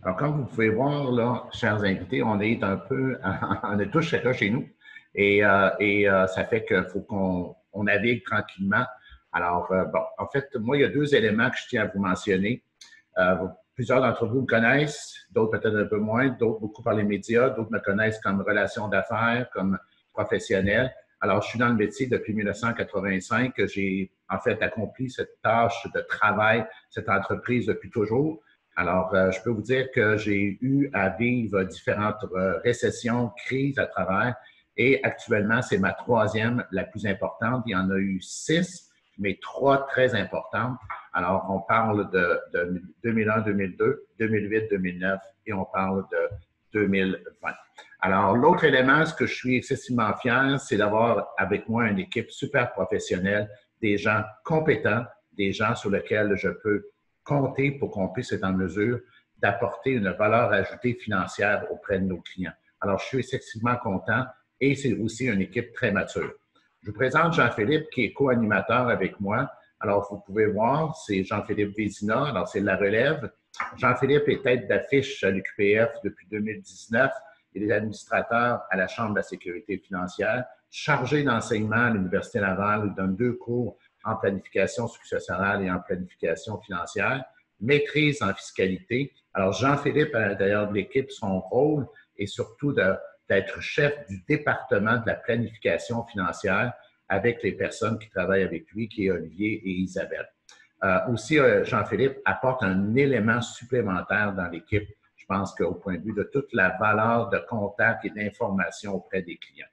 Alors, comme vous pouvez voir, là, chers invités, on est un peu, on est tous chacun chez nous et ça fait qu'il faut qu'on navigue tranquillement. Alors, bon, en fait, moi, il y a deux éléments que je tiens à vous mentionner. Plusieurs d'entre vous me connaissent, d'autres peut-être un peu moins, d'autres beaucoup par les médias, d'autres me connaissent comme relation d'affaires, comme professionnel. Alors, je suis dans le métier depuis 1985. J'ai en fait accompli cette tâche de travail, cette entreprise depuis toujours. Alors, je peux vous dire que j'ai eu à vivre différentes récessions, crises à travers, et actuellement, c'est ma troisième, la plus importante. Il y en a eu 6, mais 3 très importantes. Alors, on parle de 2001, 2002, 2008, 2009 et on parle de 2020. Alors, l'autre élément, ce que je suis excessivement fier, c'est d'avoir avec moi une équipe super professionnelle, des gens compétents, des gens sur lesquels je peux compter pour qu'on puisse être en mesure d'apporter une valeur ajoutée financière auprès de nos clients. Alors, je suis excessivement content et c'est aussi une équipe très mature. Je vous présente Jean-Philippe qui est co-animateur avec moi. Alors, vous pouvez voir, c'est Jean-Philippe Vézina. Alors, c'est la relève. Jean-Philippe est tête d'affiche à l'UQPF depuis 2019. Il est administrateur à la Chambre de la sécurité financière, chargé d'enseignement à l'Université Laval. Il donne 2 cours en planification successorale et en planification financière, maîtrise en fiscalité. Alors, Jean-Philippe, à l'intérieur de l'équipe, son rôle est surtout d'être chef du département de la planification financière avec les personnes qui travaillent avec lui, qui est Olivier et Isabelle. Aussi, Jean-Philippe apporte un élément supplémentaire dans l'équipe, je pense qu'au point de vue de toute la valeur de contact et d'information auprès des clients.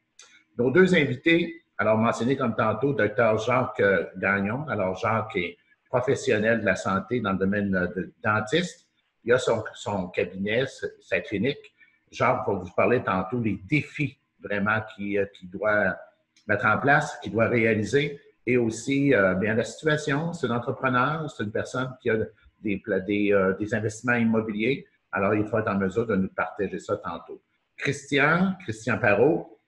Nos 2 invités, alors mentionné comme tantôt, Dr. Jacques Gagnon. Alors, Jacques est professionnel de la santé dans le domaine de dentiste. Il a son cabinet, sa clinique. Jacques va vous parler tantôt des défis vraiment qu'il doit mettre en place, qu'il doit réaliser. Et aussi, bien la situation, c'est un entrepreneur, c'est une personne qui a des investissements immobiliers. Alors, il faut être en mesure de nous partager ça tantôt. Christian Parot,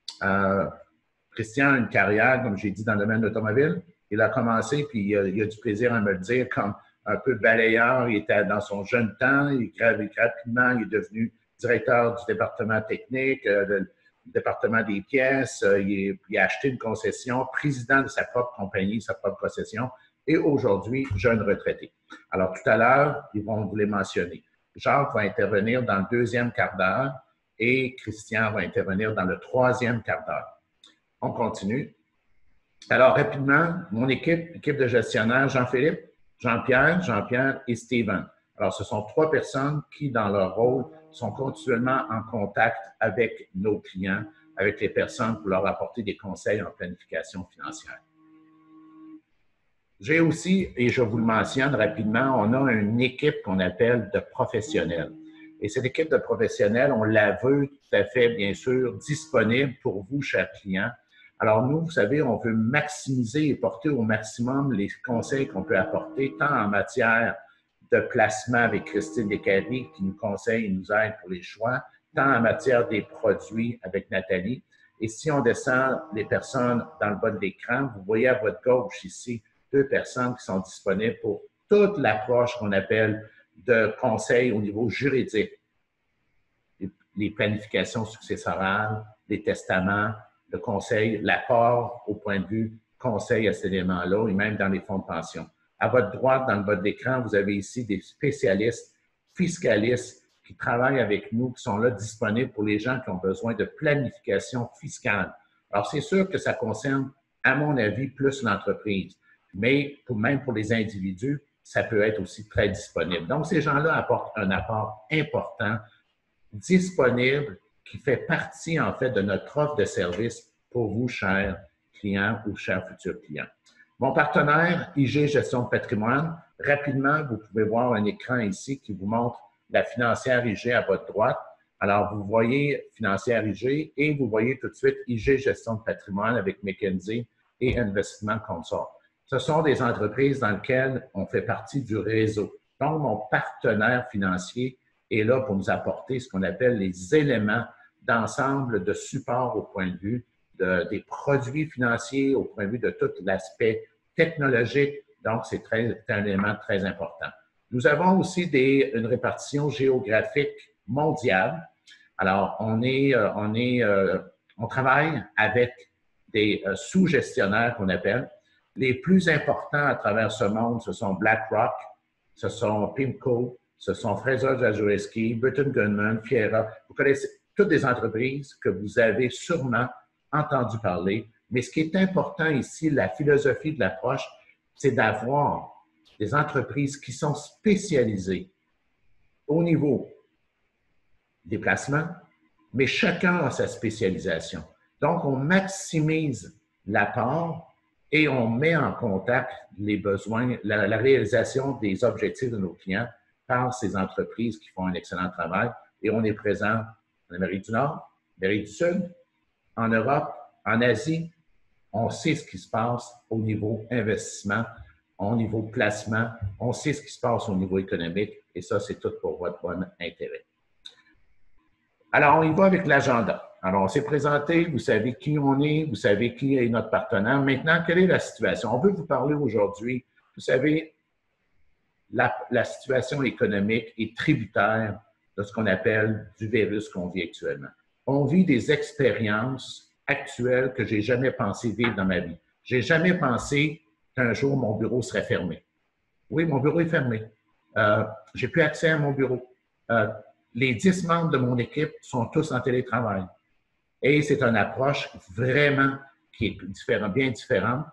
Christian a une carrière, comme j'ai dit, dans le domaine de l'automobile. Il a commencé, puis il a du plaisir à me le dire, comme un peu balayeur. Il était dans son jeune temps. Rapidement, il est devenu directeur du département technique, du département des pièces. Il a acheté une concession, président de sa propre compagnie, sa propre concession, et aujourd'hui, jeune retraité. Alors, tout à l'heure, ils vont vous les mentionner. Jacques va intervenir dans le 2e quart d'heure et Christian va intervenir dans le 3e quart d'heure. On continue. Alors, rapidement, mon équipe de gestionnaires, Jean-Philippe, Jean-Pierre et Steven. Alors, ce sont 3 personnes qui, dans leur rôle, sont continuellement en contact avec nos clients, avec les personnes pour leur apporter des conseils en planification financière. J'ai aussi, et je vous le mentionne rapidement, on a une équipe qu'on appelle de professionnels. Et cette équipe de professionnels, on la veut tout à fait, bien sûr, disponible pour vous, chers clients. Alors nous, vous savez, on veut maximiser et porter au maximum les conseils qu'on peut apporter, tant en matière de placement avec Christine Descaries, qui nous conseille et nous aide pour les choix, tant en matière des produits avec Nathalie. Et si on descend les personnes dans le bas de l'écran, vous voyez à votre gauche ici 2 personnes qui sont disponibles pour toute l'approche qu'on appelle de conseils au niveau juridique, les planifications successorales, les testaments, le conseil, l'apport au point de vue conseil à cet élément-là et même dans les fonds de pension. À votre droite, dans le bas de l'écran, vous avez ici des spécialistes, fiscalistes qui travaillent avec nous, qui sont là disponibles pour les gens qui ont besoin de planification fiscale. Alors, c'est sûr que ça concerne, à mon avis, plus l'entreprise, mais même pour les individus, ça peut être aussi très disponible. Donc, ces gens-là apportent un apport important, disponible, qui fait partie, en fait, de notre offre de service pour vous, chers clients ou chers futurs clients. Mon partenaire, IG Gestion de patrimoine, rapidement, vous pouvez voir un écran ici qui vous montre la financière IG à votre droite. Alors, vous voyez financière IG et vous voyez tout de suite IG Gestion de patrimoine avec McKinsey et Investissement Consort. Ce sont des entreprises dans lesquelles on fait partie du réseau. Donc, mon partenaire financier est là pour nous apporter ce qu'on appelle les éléments d'ensemble de support au point de vue des produits financiers, au point de vue de tout l'aspect technologique. Donc, c'est un élément très important. Nous avons aussi une répartition géographique mondiale. Alors, on travaille avec des sous-gestionnaires qu'on appelle. Les plus importants à travers ce monde, ce sont BlackRock, ce sont PIMCO, ce sont Fraser Jazorowski, Burton Goodman, Fiera. Vous connaissez toutes des entreprises que vous avez sûrement entendu parler. Mais ce qui est important ici, la philosophie de l'approche, c'est d'avoir des entreprises qui sont spécialisées au niveau des placements, mais chacun a sa spécialisation. Donc, on maximise l'apport et on met en contact les besoins, la réalisation des objectifs de nos clients par ces entreprises qui font un excellent travail. Et on est présent en Amérique du Nord, Amérique du Sud, en Europe, en Asie. On sait ce qui se passe au niveau investissement, au niveau placement. On sait ce qui se passe au niveau économique. Et ça, c'est tout pour votre bon intérêt. Alors, on y va avec l'agenda. Alors, on s'est présenté, vous savez qui on est, vous savez qui est notre partenaire. Maintenant, quelle est la situation? On veut vous parler aujourd'hui. Vous savez, la situation économique est tributaire de ce qu'on appelle du virus qu'on vit actuellement. On vit des expériences actuelles que j'ai jamais pensé vivre dans ma vie. J'ai jamais pensé qu'un jour mon bureau serait fermé. Oui, mon bureau est fermé. J'ai plus accès à mon bureau. Les 10 membres de mon équipe sont tous en télétravail. Et c'est une approche vraiment qui est bien différente,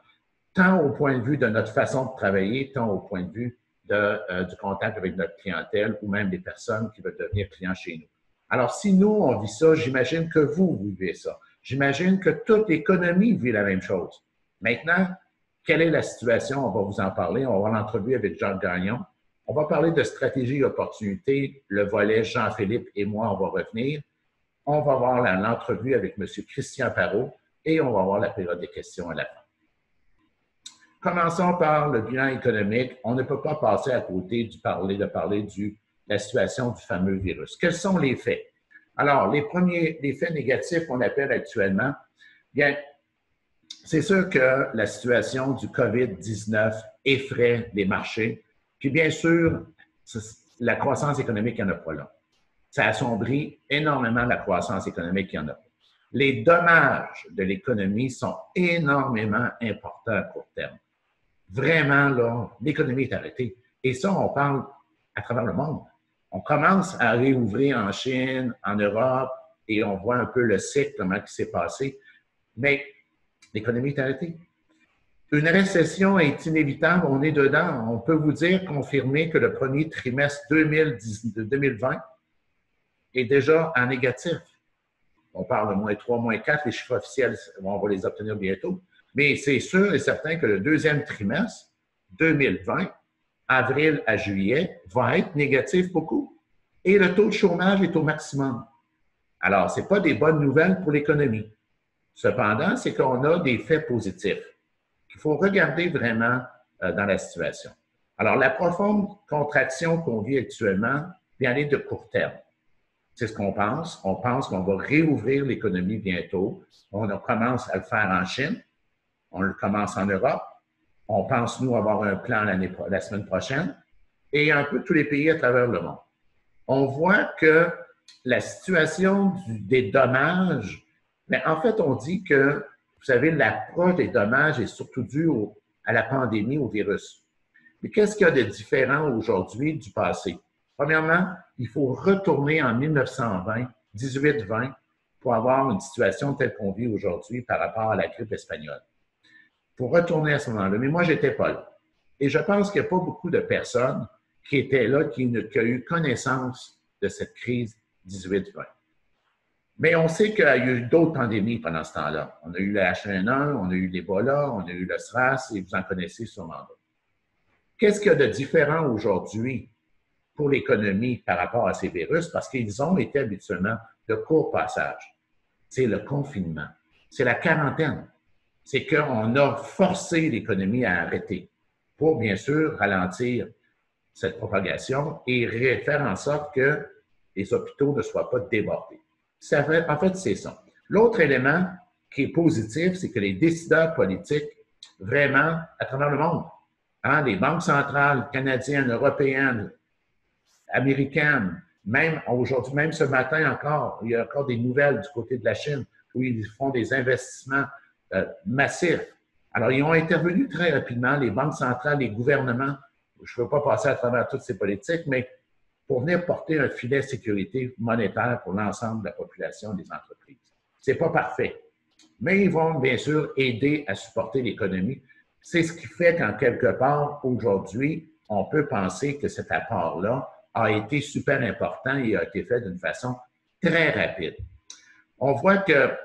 tant au point de vue de notre façon de travailler, tant au point de vue du contact avec notre clientèle ou même des personnes qui veulent devenir clients chez nous. Alors, si nous, on vit ça, j'imagine que vous vivez ça. J'imagine que toute l'économie vit la même chose. Maintenant, quelle est la situation? On va vous en parler. On va avoir l'entrevue avec Jean Gagnon. On va parler de stratégie et opportunité. Le volet Jean-Philippe et moi, on va revenir. On va avoir l'entrevue avec M. Christian Parot et on va avoir la période des questions à la fin. Commençons par le bilan économique. On ne peut pas passer à côté de parler de la situation du fameux virus. Quels sont les faits? Alors, les faits négatifs qu'on appelle actuellement, bien, c'est sûr que la situation du COVID-19 effraie les marchés. Puis bien sûr, la croissance économique, il n'y en a pas là. Ça assombrit énormément la croissance économique, il n'y en a pas. Les dommages de l'économie sont énormément importants à court terme. Vraiment, là, l'économie est arrêtée. Et ça, on parle à travers le monde. On commence à réouvrir en Chine, en Europe, et on voit un peu le cycle, comment il s'est passé. Mais l'économie est arrêtée. Une récession est inévitable, on est dedans. On peut vous dire, confirmer que le premier trimestre 2020 est déjà en négatif. On parle de -3, -4, les chiffres officiels, on va les obtenir bientôt. Mais c'est sûr et certain que le deuxième trimestre 2020, avril à juillet, va être négatif beaucoup. Et le taux de chômage est au maximum. Alors, ce n'est pas des bonnes nouvelles pour l'économie. Cependant, c'est qu'on a des faits positifs qu'il faut regarder vraiment dans la situation. Alors, la profonde contraction qu'on vit actuellement vient aller de court terme. C'est ce qu'on pense. On pense qu'on va réouvrir l'économie bientôt. On commence à le faire en Chine. On le commence en Europe. On pense, nous, avoir un plan la semaine prochaine et un peu tous les pays à travers le monde. On voit que la situation des dommages, mais en fait, on dit que, vous savez, l'approche des dommages est surtout due à la pandémie, au virus. Mais qu'est-ce qu'il y a de différent aujourd'hui du passé? Premièrement, il faut retourner en 1920, 1820, pour avoir une situation telle qu'on vit aujourd'hui par rapport à la grippe espagnole. Il faut retourner à ce moment-là. Mais moi, je n'étais pas là. Et je pense qu'il n'y a pas beaucoup de personnes qui étaient là, qui ont eu connaissance de cette crise 18-20. Mais on sait qu'il y a eu d'autres pandémies pendant ce temps-là. On a eu le H1N1, on a eu l'Ebola, on a eu le SRAS, et vous en connaissez sûrement d'autres. Qu'est-ce qu'il y a de différent aujourd'hui pour l'économie par rapport à ces virus? Parce qu'ils ont été habituellement de court passage. C'est le confinement. C'est la quarantaine. C'est qu'on a forcé l'économie à arrêter pour, bien sûr, ralentir cette propagation et faire en sorte que les hôpitaux ne soient pas débordés. En fait, c'est ça. L'autre élément qui est positif, c'est que les décideurs politiques, vraiment, à travers le monde, Hein, les banques centrales canadiennes, européennes, américaines, même aujourd'hui, même ce matin encore, il y a encore des nouvelles du côté de la Chine où ils font des investissements massifs. Alors, ils ont intervenu très rapidement, les banques centrales, les gouvernements. Je ne veux pas passer à travers toutes ces politiques, mais pour venir porter un filet de sécurité monétaire pour l'ensemble de la population des entreprises. Ce n'est pas parfait, mais ils vont bien sûr aider à supporter l'économie. C'est ce qui fait qu'en quelque part, aujourd'hui, on peut penser que cet apport-là a été super important et a été fait d'une façon très rapide. On voit que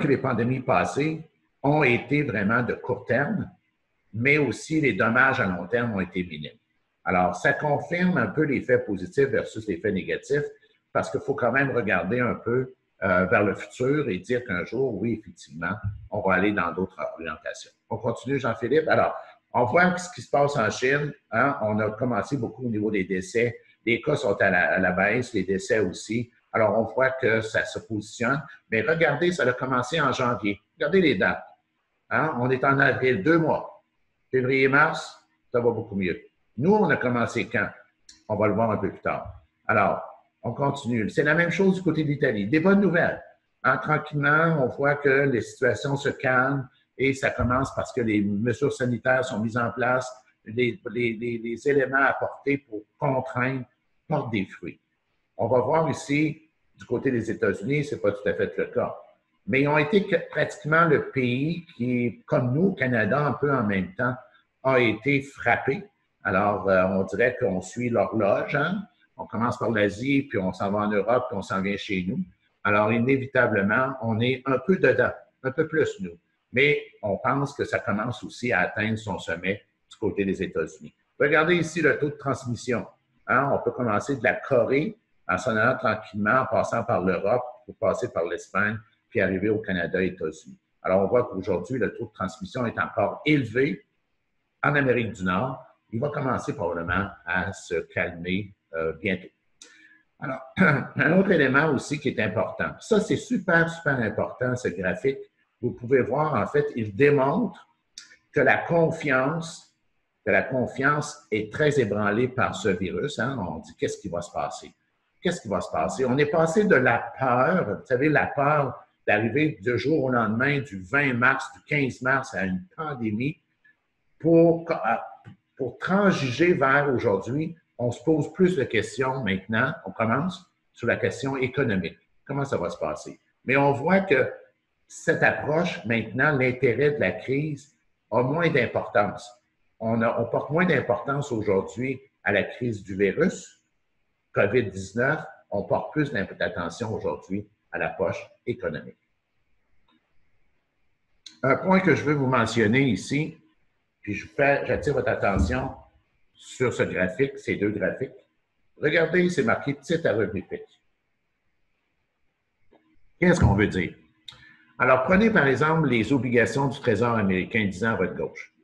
les pandémies passées ont été vraiment de court terme, mais aussi les dommages à long terme ont été minimes. Alors, ça confirme un peu les faits positifs versus les faits négatifs, parce qu'il faut quand même regarder un peu vers le futur et dire qu'un jour, oui, effectivement, on va aller dans d'autres orientations. On continue, Jean-Philippe. Alors, on voit ce qui se passe en Chine. Hein? On a commencé beaucoup au niveau des décès. Les cas sont à la baisse, les décès aussi. Alors, on voit que ça se positionne. Mais regardez, ça a commencé en janvier. Regardez les dates. Hein? On est en avril, 2 mois. Février-mars, ça va beaucoup mieux. Nous, on a commencé quand? On va le voir un peu plus tard. Alors, on continue. C'est la même chose du côté de l'Italie. Des bonnes nouvelles. Hein, tranquillement, on voit que les situations se calment et ça commence parce que les mesures sanitaires sont mises en place, les éléments apportés pour contraindre portent des fruits. On va voir ici, du côté des États-Unis, ce n'est pas tout à fait le cas. Mais ils ont été pratiquement le pays qui, comme nous, au Canada, un peu en même temps, a été frappé. Alors, on dirait qu'on suit l'horloge. Hein? On commence par l'Asie, puis on s'en va en Europe, puis on s'en vient chez nous. Alors, inévitablement, on est un peu dedans, un peu plus nous. Mais on pense que ça commence aussi à atteindre son sommet du côté des États-Unis. Regardez ici le taux de transmission. Hein? On peut commencer de la Corée en s'en allant tranquillement, en passant par l'Europe, pour passer par l'Espagne, puis arriver au Canada et aux États-Unis. Alors, on voit qu'aujourd'hui, le taux de transmission est encore élevé en Amérique du Nord. Il va commencer probablement à se calmer bientôt. Alors, un autre élément aussi qui est important. Ça, c'est super, super important, ce graphique. Vous pouvez voir, en fait, il démontre que la confiance est très ébranlée par ce virus. Hein? On dit, qu'est-ce qui va se passer? Qu'est-ce qui va se passer? On est passé de la peur, vous savez, la peur d'arriver du jour au lendemain, du 20 mars, du 15 mars à une pandémie, pour transiger vers aujourd'hui, on se pose plus de questions maintenant. On commence sur la question économique. Comment ça va se passer? Mais on voit que cette approche, maintenant, l'intérêt de la crise a moins d'importance. On porte moins d'importance aujourd'hui à la crise du virus, COVID-19. On porte plus d'attention aujourd'hui à l'approche économique. Un point que je veux vous mentionner ici, puis j'attire votre attention sur ce graphique, ces deux graphiques. Regardez, c'est marqué titre à revenu fixe. Qu'est-ce qu'on veut dire? Alors, prenez par exemple les obligations du Trésor américain 10 ans à votre gauche.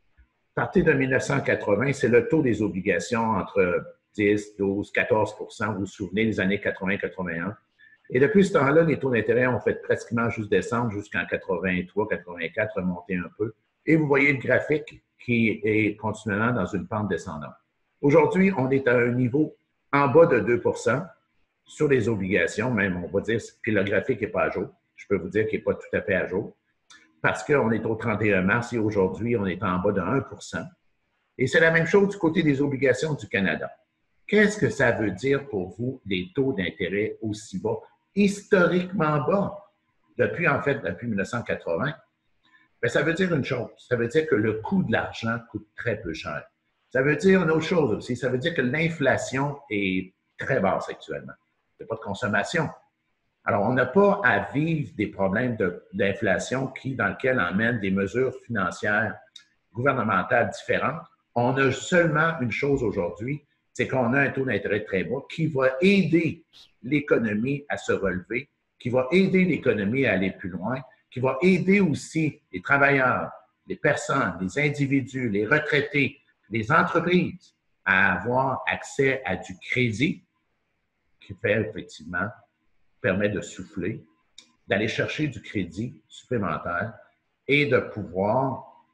Partez de 1980, c'est le taux des obligations entre 10, 12, 14 %. Vous vous souvenez des années 80-81. Et depuis ce temps-là, les taux d'intérêt ont fait pratiquement juste descendre jusqu'en 83, 84, remonter un peu. Et vous voyez le graphique qui est continuellement dans une pente descendante. Aujourd'hui, on est à un niveau en bas de 2 % sur les obligations, même on va dire, puis le graphique n'est pas à jour. Je peux vous dire qu'il n'est pas tout à fait à jour parce qu'on est au 31 mars et aujourd'hui, on est en bas de 1 %. Et c'est la même chose du côté des obligations du Canada. Qu'est-ce que ça veut dire pour vous, les taux d'intérêt aussi bas, historiquement bas, depuis 1980? Bien, ça veut dire une chose. Ça veut dire que le coût de l'argent coûte très peu cher. Ça veut dire une autre chose aussi. Ça veut dire que l'inflation est très basse actuellement. Il n'y a pas de consommation. Alors, on n'a pas à vivre des problèmes d'inflation dans lesquels emmènent des mesures financières gouvernementales différentes. On a seulement une chose aujourd'hui, c'est qu'on a un taux d'intérêt très bas qui va aider l'économie à se relever, qui va aider l'économie à aller plus loin, qui va aider aussi les travailleurs, les personnes, les individus, les retraités, les entreprises à avoir accès à du crédit qui fait effectivement permet de souffler, d'aller chercher du crédit supplémentaire et de pouvoir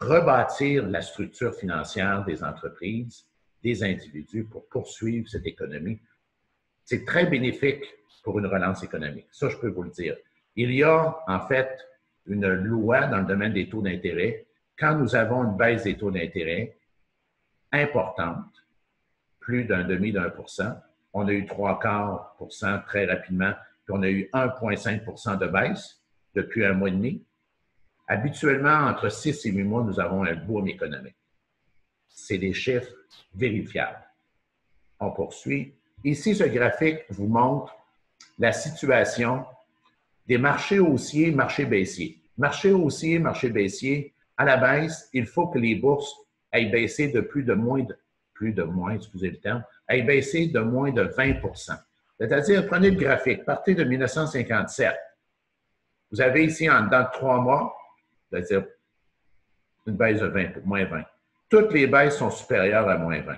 rebâtir la structure financière des entreprises, des individus pour poursuivre cette économie. C'est très bénéfique pour une relance économique. Ça, je peux vous le dire. Il y a, en fait, une loi dans le domaine des taux d'intérêt. Quand nous avons une baisse des taux d'intérêt importante, plus d'un demi d'un %, on a eu 3/4 % très rapidement, puis on a eu 1,5 % de baisse depuis un mois et demi. Habituellement, entre 6 et 8 mois, nous avons un boom économique. C'est des chiffres vérifiables. On poursuit. Ici, ce graphique vous montre la situation des marchés haussiers, marchés baissiers. Marché haussier, marché baissier, à la baisse, il faut que les bourses aient baissé de excusez le terme, aient baissé de moins de 20 %. C'est-à-dire, prenez le graphique, partez de 1957. Vous avez ici, en dedans de 3 mois, c'est-à-dire une baisse de 20, moins 20. Toutes les baisses sont supérieures à moins 20.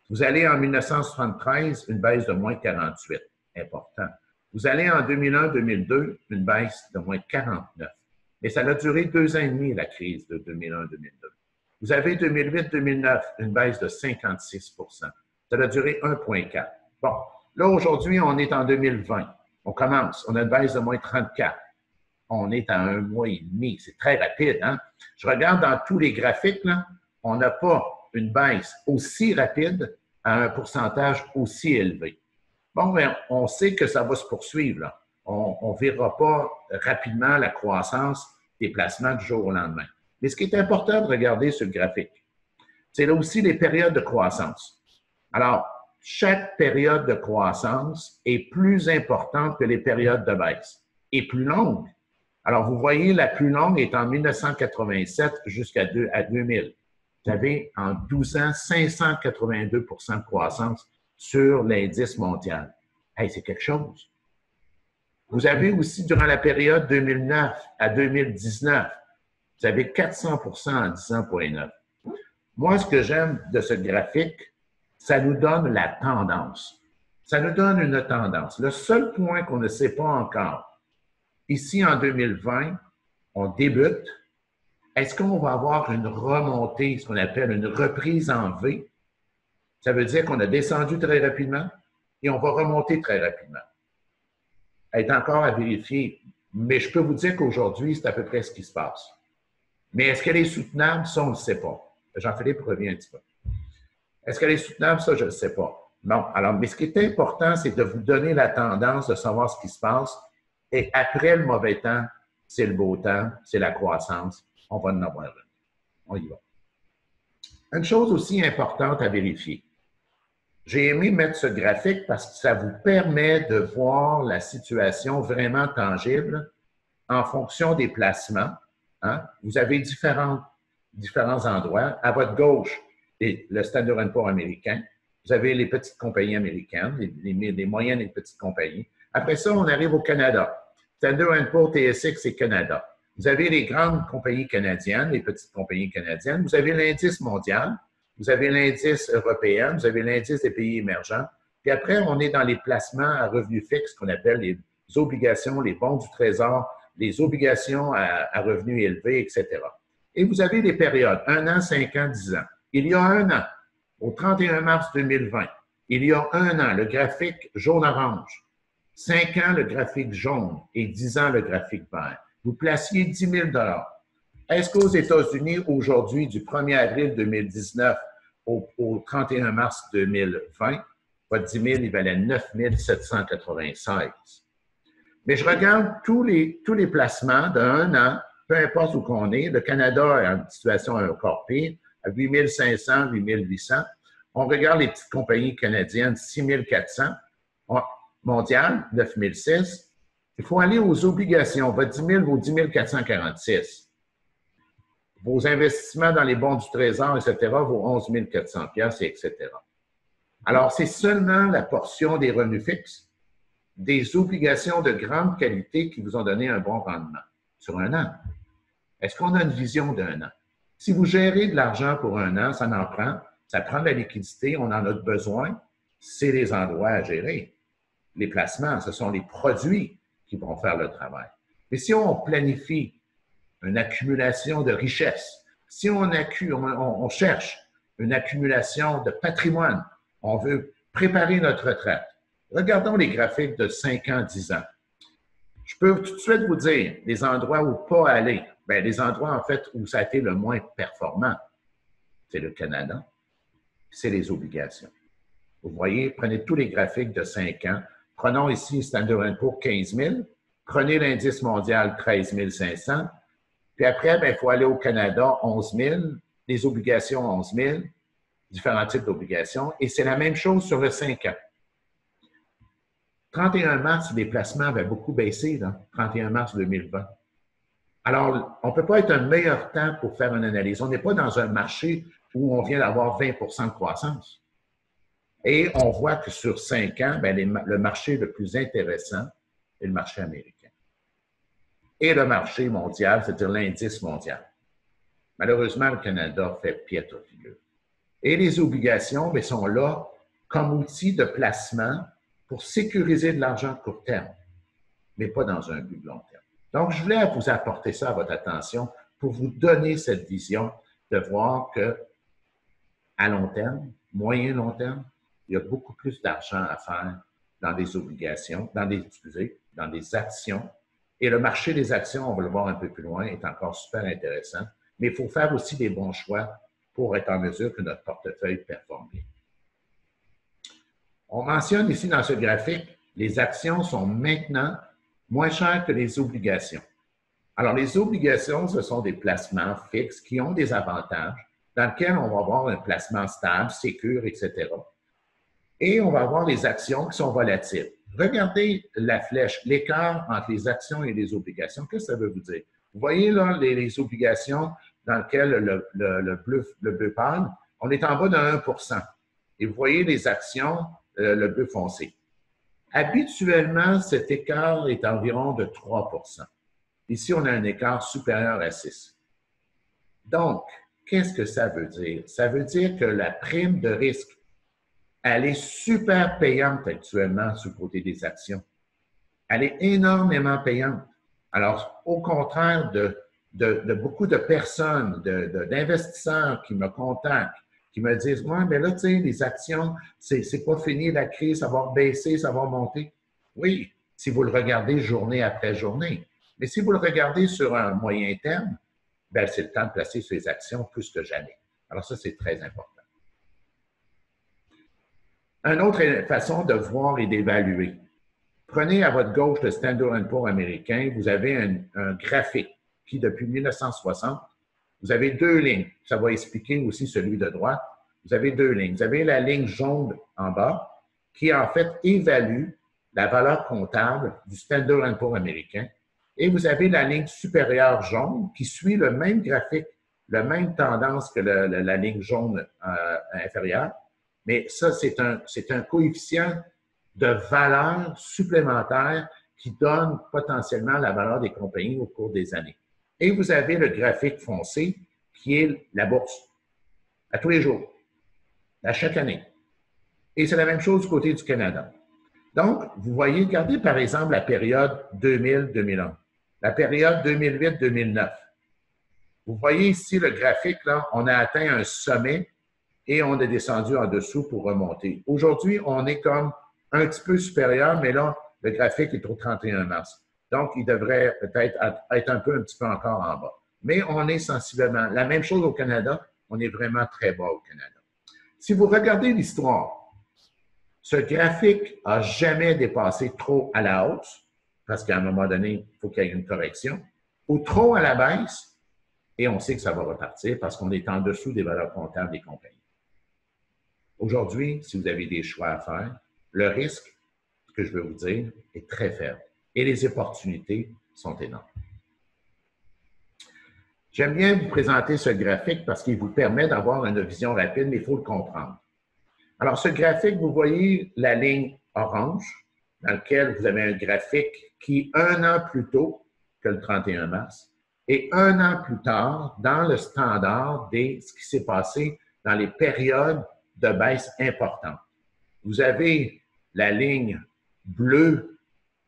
Vous allez en 1973, une baisse de moins 48, important. Vous allez en 2001-2002, une baisse de moins 49. Mais ça a duré 2 ans et demi, la crise de 2001-2002. Vous avez 2008-2009, une baisse de 56 %. Ça a duré 1,4. Bon, là, aujourd'hui, on est en 2020. On commence, on a une baisse de moins 34. On est à 1 mois et demi. C'est très rapide, hein? Je regarde dans tous les graphiques, là, on n'a pas une baisse aussi rapide à un pourcentage aussi élevé. Bon, bien, on sait que ça va se poursuivre, là. On ne verra pas rapidement la croissance des placements du jour au lendemain. Mais ce qui est important de regarder sur le graphique, c'est là aussi les périodes de croissance. Alors, chaque période de croissance est plus importante que les périodes de baisse et plus longue. Alors, vous voyez, la plus longue est en 1987 jusqu'à 2000. Vous avez, en 12 ans, 582 % de croissance sur l'indice mondial. Hey, c'est quelque chose. Vous avez aussi, durant la période 2009 à 2019, vous avez 400 % en 10 ans pour les 9. Moi, ce que j'aime de ce graphique, ça nous donne la tendance. Ça nous donne une tendance. Le seul point qu'on ne sait pas encore, ici en 2020, on débute. Est-ce qu'on va avoir une remontée, ce qu'on appelle une reprise en V? Ça veut dire qu'on a descendu très rapidement et on va remonter très rapidement. Elle est encore à vérifier, mais je peux vous dire qu'aujourd'hui, c'est à peu près ce qui se passe. Mais est-ce qu'elle est soutenable? Ça, on ne le sait pas. Jean-Philippe revient un petit peu. Est-ce qu'elle est soutenable? Ça, je ne le sais pas. Non. Alors, mais ce qui est important, c'est de vous donner la tendance de savoir ce qui se passe. Et après le mauvais temps, c'est le beau temps, c'est la croissance. On va en avoir une. On y va. Une chose aussi importante à vérifier. J'ai aimé mettre ce graphique parce que ça vous permet de voir la situation vraiment tangible en fonction des placements. Hein? Vous avez différents endroits. À votre gauche, le Standard & Poor's américain. Vous avez les petites compagnies américaines, les moyennes et les petites compagnies. Après ça, on arrive au Canada. Standard & Poor's, TSX, c'est Canada. Vous avez les grandes compagnies canadiennes, les petites compagnies canadiennes. Vous avez l'indice mondial. Vous avez l'indice européen. Vous avez l'indice des pays émergents. Puis après, on est dans les placements à revenus fixes qu'on appelle les obligations, les bons du trésor, les obligations à revenus élevés, etc. Et vous avez des périodes, 1 an, 5 ans, 10 ans. Il y a 1 an, au 31 mars 2020, il y a 1 an, le graphique jaune-orange. 5 ans, le graphique jaune et 10 ans, le graphique vert. Vous placiez 10 000 $. Est-ce qu'aux États-Unis, aujourd'hui, du 1er avril 2019 au 31 mars 2020, votre 10 000, il valait 9 796. Mais je regarde tous les placements d'1 an, peu importe où qu'on est. Le Canada a une situation encore pire, à 8 500, 8 800. On regarde les petites compagnies canadiennes, 6 400. Mondial, 9 600. Il faut aller aux obligations. Votre 10 000 vaut 10 446. Vos investissements dans les bons du Trésor, etc., vaut 11 400 $, etc. Alors, c'est seulement la portion des revenus fixes, des obligations de grande qualité qui vous ont donné un bon rendement sur 1 an. Est-ce qu'on a une vision d'1 an? Si vous gérez de l'argent pour 1 an, ça en prend, ça prend de la liquidité, on en a besoin, c'est les endroits à gérer. Les placements, ce sont les produits qui vont faire le travail. Mais si on planifie une accumulation de richesses, Si on cherche une accumulation de patrimoine, on veut préparer notre retraite, regardons les graphiques de 5 ans, 10 ans. Je peux tout de suite vous dire les endroits où pas aller. Bien, les endroits, en fait, où ça a été le moins performant, c'est le Canada, c'est les obligations. Vous voyez, prenez tous les graphiques de 5 ans. Prenons ici Standard & Poor's 15 000. Prenez l'indice mondial 13 500. Puis après, il faut aller au Canada 11 000. Les obligations 11 000. Différents types d'obligations. Et c'est la même chose sur le 5 ans. 31 mars, les placements avaient beaucoup baissé, là, 31 mars 2020. Alors, on ne peut pas être un meilleur temps pour faire une analyse. On n'est pas dans un marché où on vient d'avoir 20 de croissance. Et on voit que sur 5 ans, bien, le marché le plus intéressant est le marché américain. Et le marché mondial, c'est-à-dire l'indice mondial. Malheureusement, le Canada fait piètre figure. Et les obligations bien, sont là comme outil de placement pour sécuriser de l'argent à court terme, mais pas dans un but de long terme. Donc, je voulais vous apporter ça à votre attention pour vous donner cette vision de voir que à long terme, moyen long terme, il y a beaucoup plus d'argent à faire dans des obligations, dans des actions. Et le marché des actions, on va le voir un peu plus loin, est encore super intéressant. Mais il faut faire aussi des bons choix pour être en mesure que notre portefeuille performe bien. On mentionne ici dans ce graphique, les actions sont maintenant moins chères que les obligations. Alors, les obligations, ce sont des placements fixes qui ont des avantages, dans lesquels on va avoir un placement stable, sécure, etc. Et on va avoir les actions qui sont volatiles. Regardez la flèche, l'écart entre les actions et les obligations. Qu'est-ce que ça veut vous dire? Vous voyez là les obligations dans lesquelles le bleu pâle, on est en bas de 1 %. Et vous voyez les actions, le bleu foncé. Habituellement, cet écart est environ de 3 %. Ici, on a un écart supérieur à 6. Donc, qu'est-ce que ça veut dire? Ça veut dire que la prime de risque, elle est super payante actuellement sur le côté des actions. Elle est énormément payante. Alors, au contraire de beaucoup de personnes, d'investisseurs qui me contactent, qui me disent, ouais, mais là, tu sais, les actions, c'est pas fini la crise, ça va baisser, ça va monter. Oui, si vous le regardez journée après journée. Mais si vous le regardez sur un moyen terme, ben, c'est le temps de placer sur les actions plus que jamais. Alors ça, c'est très important. Une autre façon de voir et d'évaluer. Prenez à votre gauche le Standard & Poor's américain, vous avez un graphique qui, depuis 1960, vous avez 2 lignes. Ça va expliquer aussi celui de droite. Vous avez 2 lignes. Vous avez la ligne jaune en bas qui, en fait, évalue la valeur comptable du Standard & Poor's américain. Et vous avez la ligne supérieure jaune qui suit le même graphique, la même tendance que la ligne jaune inférieure. Mais ça, c'est un coefficient de valeur supplémentaire qui donne potentiellement la valeur des compagnies au cours des années. Et vous avez le graphique foncé qui est la bourse, à tous les jours, à chaque année. Et c'est la même chose du côté du Canada. Donc, vous voyez, regardez par exemple la période 2000-2001, la période 2008-2009. Vous voyez ici le graphique, là, on a atteint un sommet et on est descendu en dessous pour remonter. Aujourd'hui, on est comme un petit peu supérieur, mais là, le graphique est au 31 mars. Donc, il devrait peut-être être un petit peu encore en bas. Mais on est sensiblement, la même chose au Canada, on est vraiment très bas au Canada. Si vous regardez l'histoire, ce graphique n'a jamais dépassé trop à la hausse, parce qu'à un moment donné, il faut qu'il y ait une correction, ou trop à la baisse, et on sait que ça va repartir parce qu'on est en dessous des valeurs comptables des compagnies. Aujourd'hui, si vous avez des choix à faire, le risque, ce que je veux vous dire, est très faible et les opportunités sont énormes. J'aime bien vous présenter ce graphique parce qu'il vous permet d'avoir une vision rapide, mais il faut le comprendre. Alors, ce graphique, vous voyez la ligne orange, dans laquelle vous avez un graphique qui, 1 an plus tôt que le 31 mars, et 1 an plus tard, dans le standard de ce qui s'est passé dans les périodes de baisse importante. Vous avez la ligne bleue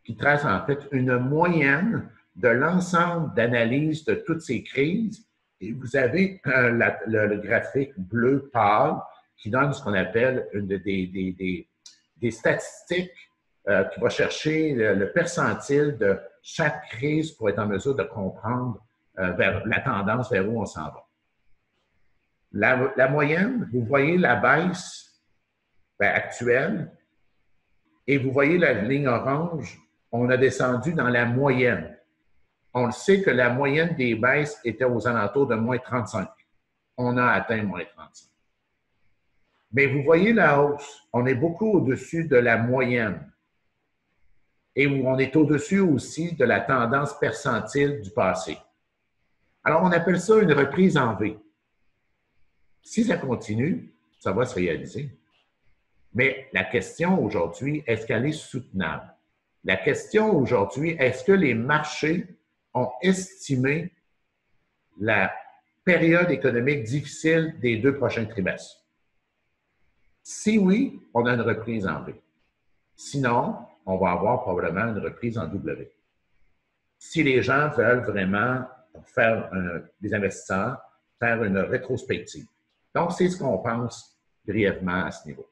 qui trace en fait une moyenne de l'ensemble d'analyses de toutes ces crises Et vous avez le graphique bleu pâle qui donne ce qu'on appelle des statistiques qui va chercher le percentile de chaque crise pour être en mesure de comprendre vers la tendance vers où on s'en va. La moyenne, vous voyez la baisse actuelle et vous voyez la ligne orange, on a descendu dans la moyenne. On le sait que la moyenne des baisses était aux alentours de moins 35. On a atteint moins 35. Mais vous voyez la hausse, on est beaucoup au-dessus de la moyenne. Et on est au-dessus aussi de la tendance percentile du passé. Alors, on appelle ça une reprise en V. Si ça continue, ça va se réaliser. Mais la question aujourd'hui, est-ce qu'elle est soutenable? La question aujourd'hui, est-ce que les marchés ont estimé la période économique difficile des 2 prochains trimestres? Si oui, on a une reprise en V. Sinon, on va avoir probablement une reprise en W. Si les gens veulent vraiment faire, des investisseurs, faire une rétrospective. Donc, c'est ce qu'on pense brièvement à ce niveau.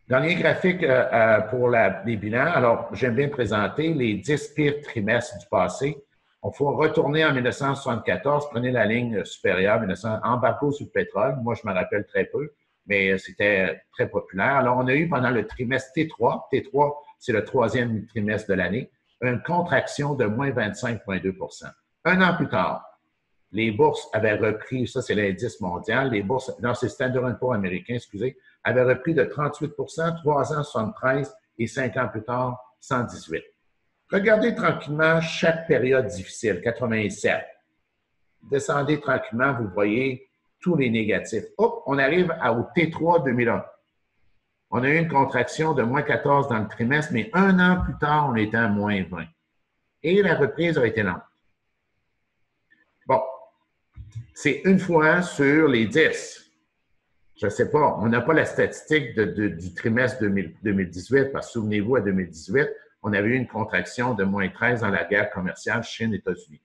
Dernier graphique pour les bilans. Alors, j'aime bien présenter les 10 pires trimestres du passé. Il faut retourner en 1974, prenez la ligne supérieure, embargo sur le pétrole. Moi, je me rappelle très peu, mais c'était très populaire. Alors, on a eu pendant le trimestre T3, c'est le 3e trimestre de l'année, une contraction de moins 25,2 %. Un an plus tard, les bourses avaient repris, ça c'est l'indice mondial, les bourses, non, c'est Standard & Poor's américain, excusez, avaient repris de 38 3 ans 73 et 5 ans plus tard, 118. Regardez tranquillement chaque période difficile, 87. Descendez tranquillement, vous voyez tous les négatifs. Hop, on arrive au T3 2001. On a eu une contraction de moins 14 dans le trimestre, mais un an plus tard, on était à moins 20. Et la reprise a été lente. Bon, c'est une fois sur les 10. Je ne sais pas, on n'a pas la statistique du trimestre 2018, parce que souvenez-vous, à 2018, on avait eu une contraction de moins 13 dans la guerre commerciale Chine-États-Unis.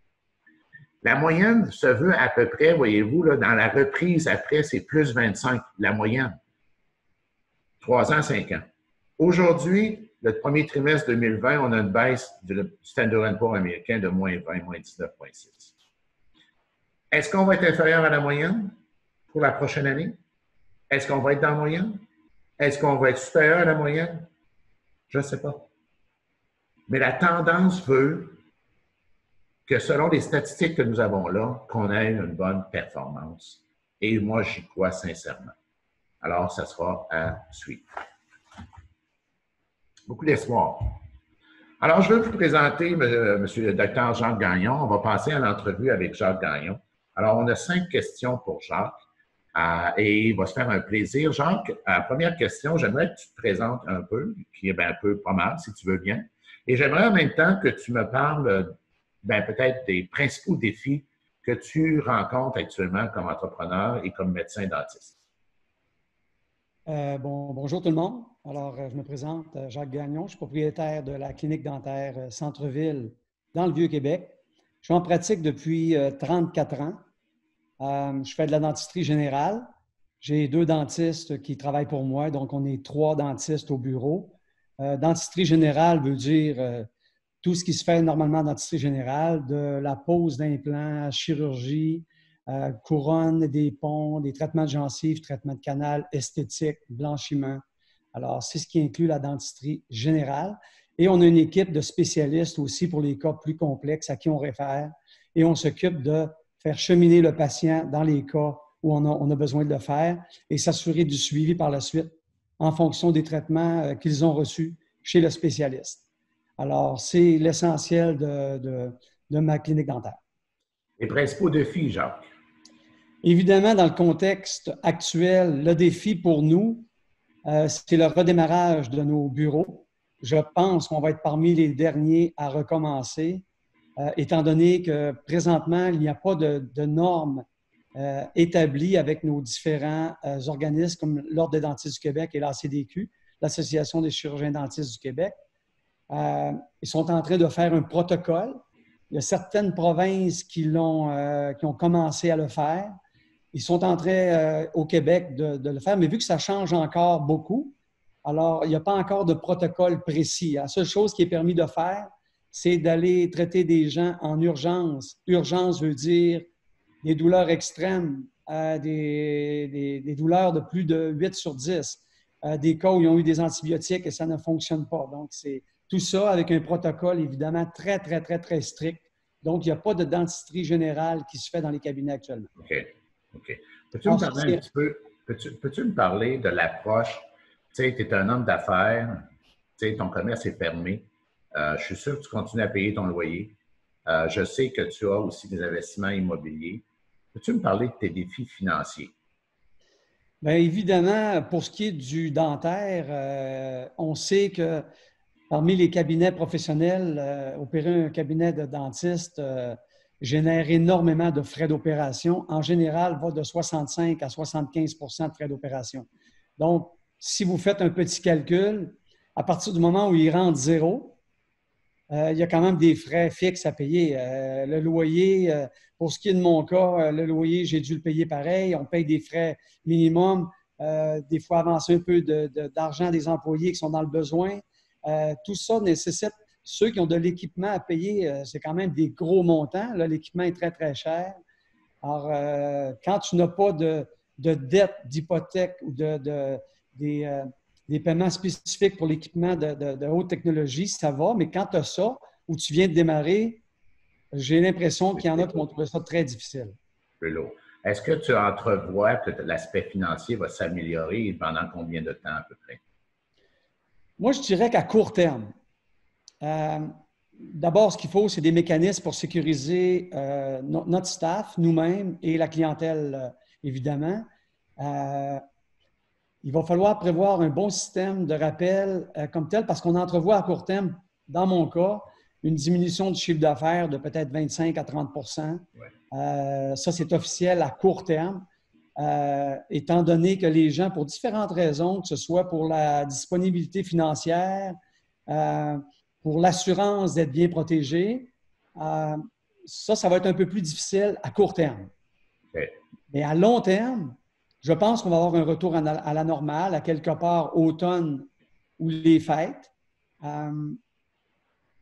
La moyenne se veut à peu près, voyez-vous, là, dans la reprise après, c'est plus 25, la moyenne. 3 ans, 5 ans. Aujourd'hui, le premier trimestre 2020, on a une baisse du Standard & Poor's américain de moins 20, moins 19,6. Est-ce qu'on va être inférieur à la moyenne pour la prochaine année? Est-ce qu'on va être dans la moyenne? Est-ce qu'on va être supérieur à la moyenne? Je ne sais pas. Mais la tendance veut que selon les statistiques que nous avons là, qu'on ait une bonne performance. Et moi, j'y crois sincèrement. Alors, ça sera à suivre. Beaucoup d'espoir. Alors, je vais vous présenter Monsieur le Dr. Jacques Gagnon. On va passer à l'entrevue avec Jacques Gagnon. Alors, on a 5 questions pour Jacques et il va se faire un plaisir. Jacques, première question, j'aimerais que tu te présentes un peu, qui est un peu pas mal, si tu veux bien. Et j'aimerais en même temps que tu me parles peut-être des principaux défis que tu rencontres actuellement comme entrepreneur et comme médecin dentiste. Bonjour tout le monde. Alors, je me présente, Jacques Gagnon. Je suis propriétaire de la clinique dentaire Centre-Ville dans le Vieux-Québec. Je suis en pratique depuis 34 ans. Je fais de la dentisterie générale. J'ai 2 dentistes qui travaillent pour moi, donc on est 3 dentistes au bureau. Dentisterie générale veut dire tout ce qui se fait normalement en dentisterie générale, de la pose d'implants, chirurgie, couronne, des ponts, des traitements de gencives, traitements de canal, esthétique, blanchiment. Alors, c'est ce qui inclut la dentisterie générale. Et on a une équipe de spécialistes aussi pour les cas plus complexes à qui on réfère. Et on s'occupe de faire cheminer le patient dans les cas où on a besoin de le faire et s'assurer du suivi par la suite en fonction des traitements qu'ils ont reçus chez le spécialiste. Alors, c'est l'essentiel de ma clinique dentaire. Les principaux défis, Jacques? Évidemment, dans le contexte actuel, le défi pour nous, c'est le redémarrage de nos bureaux. Je pense qu'on va être parmi les derniers à recommencer, étant donné que présentement, il n'y a pas de normes établies avec nos différents organismes comme l'Ordre des dentistes du Québec et l'ACDQ, l'Association des chirurgiens dentistes du Québec. Ils sont en train de faire un protocole Il y a certaines provinces qui ont commencé à le faire. Ils sont en train au Québec de le faire, mais vu que ça change encore beaucoup, alors il n'y a pas encore de protocole précis. La seule chose qui est permis de faire, c'est d'aller traiter des gens en urgence. Urgence veut dire des douleurs extrêmes, des douleurs de plus de 8 sur 10, des cas où ils ont eu des antibiotiques et ça ne fonctionne pas. Donc, c'est tout ça avec un protocole évidemment très, très, très, très strict. Donc, il n'y a pas de dentisterie générale qui se fait dans les cabinets actuellement. OK. OK. Peux-tu me parler un petit peu, peux-tu me parler de l'approche? Tu sais, tu es un homme d'affaires, tu sais, ton commerce est fermé. Je suis sûr que tu continues à payer ton loyer. Je sais que tu as aussi des investissements immobiliers. Peux-tu me parler de tes défis financiers? Bien, évidemment, pour ce qui est du dentaire, on sait que parmi les cabinets professionnels, opérer un cabinet de dentiste génère énormément de frais d'opération. En général, va de 65 à 75 de frais d'opération. Donc, si vous faites un petit calcul, à partir du moment où il rentre zéro, il y a quand même des frais fixes à payer. Le loyer, pour ce qui est de mon cas, le loyer, j'ai dû le payer pareil. On paye des frais minimum, des fois avancer un peu d'argent des employés qui sont dans le besoin. Tout ça nécessite, ceux qui ont de l'équipement à payer, c'est quand même des gros montants. Là, l'équipement est très, très cher. Alors, quand tu n'as pas de dette, d'hypothèque ou des paiements spécifiques pour l'équipement de haute technologie, ça va. Mais quand tu as ça, où tu viens de démarrer, j'ai l'impression qu'il y en a qui vont trouver ça très difficile. Plus lourd. Est-ce que tu entrevois que l'aspect financier va s'améliorer et pendant combien de temps à peu près? Moi, je dirais qu'à court terme, d'abord, ce qu'il faut, c'est des mécanismes pour sécuriser notre staff, nous-mêmes et la clientèle, évidemment. Il va falloir prévoir un bon système de rappel comme tel parce qu'on entrevoit à court terme, dans mon cas, une diminution du chiffre d'affaires de peut-être 25 à 30 ouais. Ça, c'est officiel à court terme, étant donné que les gens, pour différentes raisons, que ce soit pour la disponibilité financière, pour l'assurance d'être bien protégé, ça va être un peu plus difficile à court terme. Okay. Mais à long terme, je pense qu'on va avoir un retour à la normale, à quelque part automne ou les fêtes.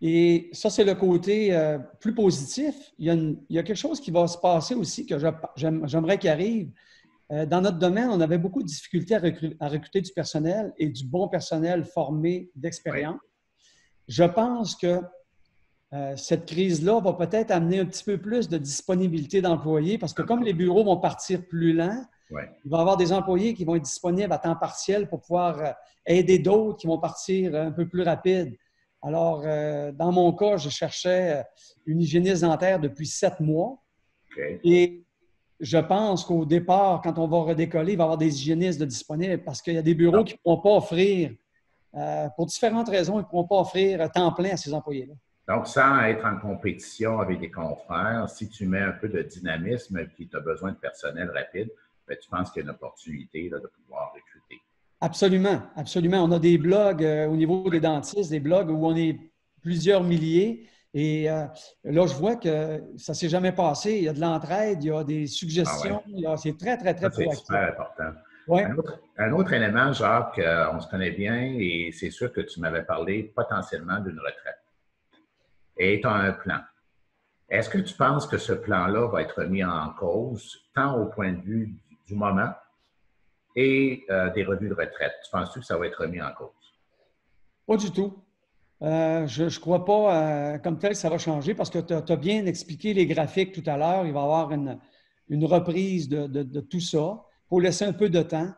Et ça, c'est le côté plus positif. Il y a quelque chose qui va se passer aussi que j'aimerais qu'il arrive. Dans notre domaine, on avait beaucoup de difficultés à recruter du personnel et du bon personnel formé d'expérience. Oui. Je pense que cette crise-là va peut-être amener un petit peu plus de disponibilité d'employés parce que comme les bureaux vont partir plus lent, ouais. Il va y avoir des employés qui vont être disponibles à temps partiel pour pouvoir aider d'autres qui vont partir un peu plus rapide. Alors, dans mon cas, je cherchais une hygiéniste dentaire depuis 7 mois. Okay. Et je pense qu'au départ, quand on va redécoller, il va y avoir des hygiénistes de disponibles parce qu'il y a des bureaux qui ne pourront pas offrir, pour différentes raisons, ils ne pourront pas offrir temps plein à ces employés-là. Donc, sans être en compétition avec des confrères, si tu mets un peu de dynamisme et que tu as besoin de personnel rapide, bien, tu penses qu'il y a une opportunité là, de pouvoir recruter. Absolument, absolument. On a des blogs au niveau des dentistes, des blogs où on est plusieurs milliers. Et là, je vois que ça ne s'est jamais passé. Il y a de l'entraide, il y a des suggestions. Ah ouais. C'est très, très, très proactif. C'est super important. Ouais. Un autre élément, Jacques, on se connaît bien et c'est sûr que tu m'avais parlé potentiellement d'une retraite. Et tu as un plan. Est-ce que tu penses que ce plan-là va être mis en cause, tant au point de vue du moment et des revenus de retraite? Tu penses-tu que ça va être remis en cause? Pas du tout. Je ne crois pas comme tel que ça va changer parce que tu as bien expliqué les graphiques tout à l'heure. Il va y avoir une reprise de tout ça. Il faut laisser un peu de temps.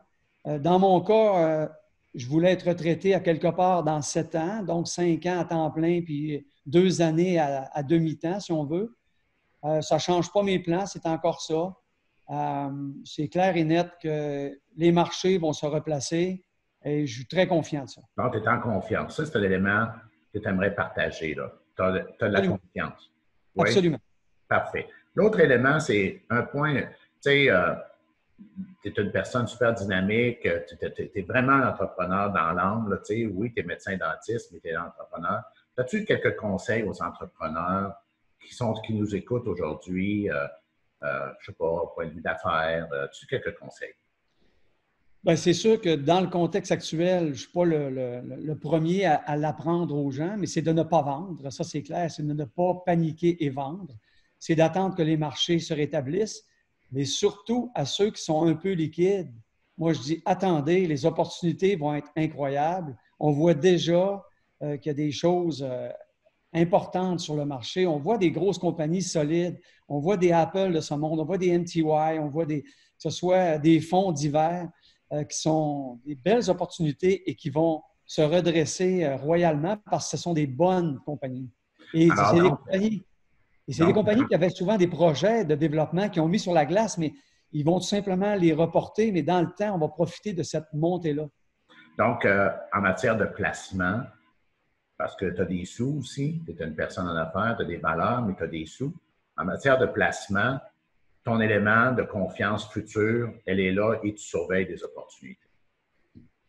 Dans mon cas, je voulais être retraité à quelque part dans 7 ans, donc 5 ans à temps plein, puis 2 années à demi-temps, si on veut. Ça ne change pas mes plans, c'est encore ça. C'est clair et net que les marchés vont se replacer et je suis très confiant de ça. Donc, tu es en confiance. Ça, c'est l'élément que tu aimerais partager. Tu as de la confiance. Oui? Absolument. Parfait. L'autre élément, c'est un point, tu sais, tu es une personne super dynamique, tu es vraiment un entrepreneur dans l'âme. Oui, tu es médecin dentiste, mais tu es entrepreneur. As-tu quelques conseils aux entrepreneurs qui nous écoutent aujourd'hui, je ne sais pas, point de vue d'affaires, tu as quelques conseils? Bien, c'est sûr que dans le contexte actuel, je ne suis pas le premier à l'apprendre aux gens, mais c'est de ne pas vendre. Ça, c'est clair, c'est de ne pas paniquer et vendre. C'est d'attendre que les marchés se rétablissent, mais surtout à ceux qui sont un peu liquides. Moi, je dis, attendez, les opportunités vont être incroyables. On voit déjà qu'il y a des choses importantes sur le marché. On voit des grosses compagnies solides. On voit des Apple de ce monde. On voit des MTY. On voit que ce soit des fonds divers qui sont des belles opportunités et qui vont se redresser royalement parce que ce sont des bonnes compagnies. Et Alors, c'est des compagnies qui avaient souvent des projets de développement qui ont mis sur la glace, mais ils vont tout simplement les reporter, mais dans le temps, on va profiter de cette montée-là. Donc, en matière de placement, parce que tu as des sous aussi, tu es une personne en affaires, tu as des valeurs, mais tu as des sous. En matière de placement, ton élément de confiance future, elle est là et tu surveilles des opportunités.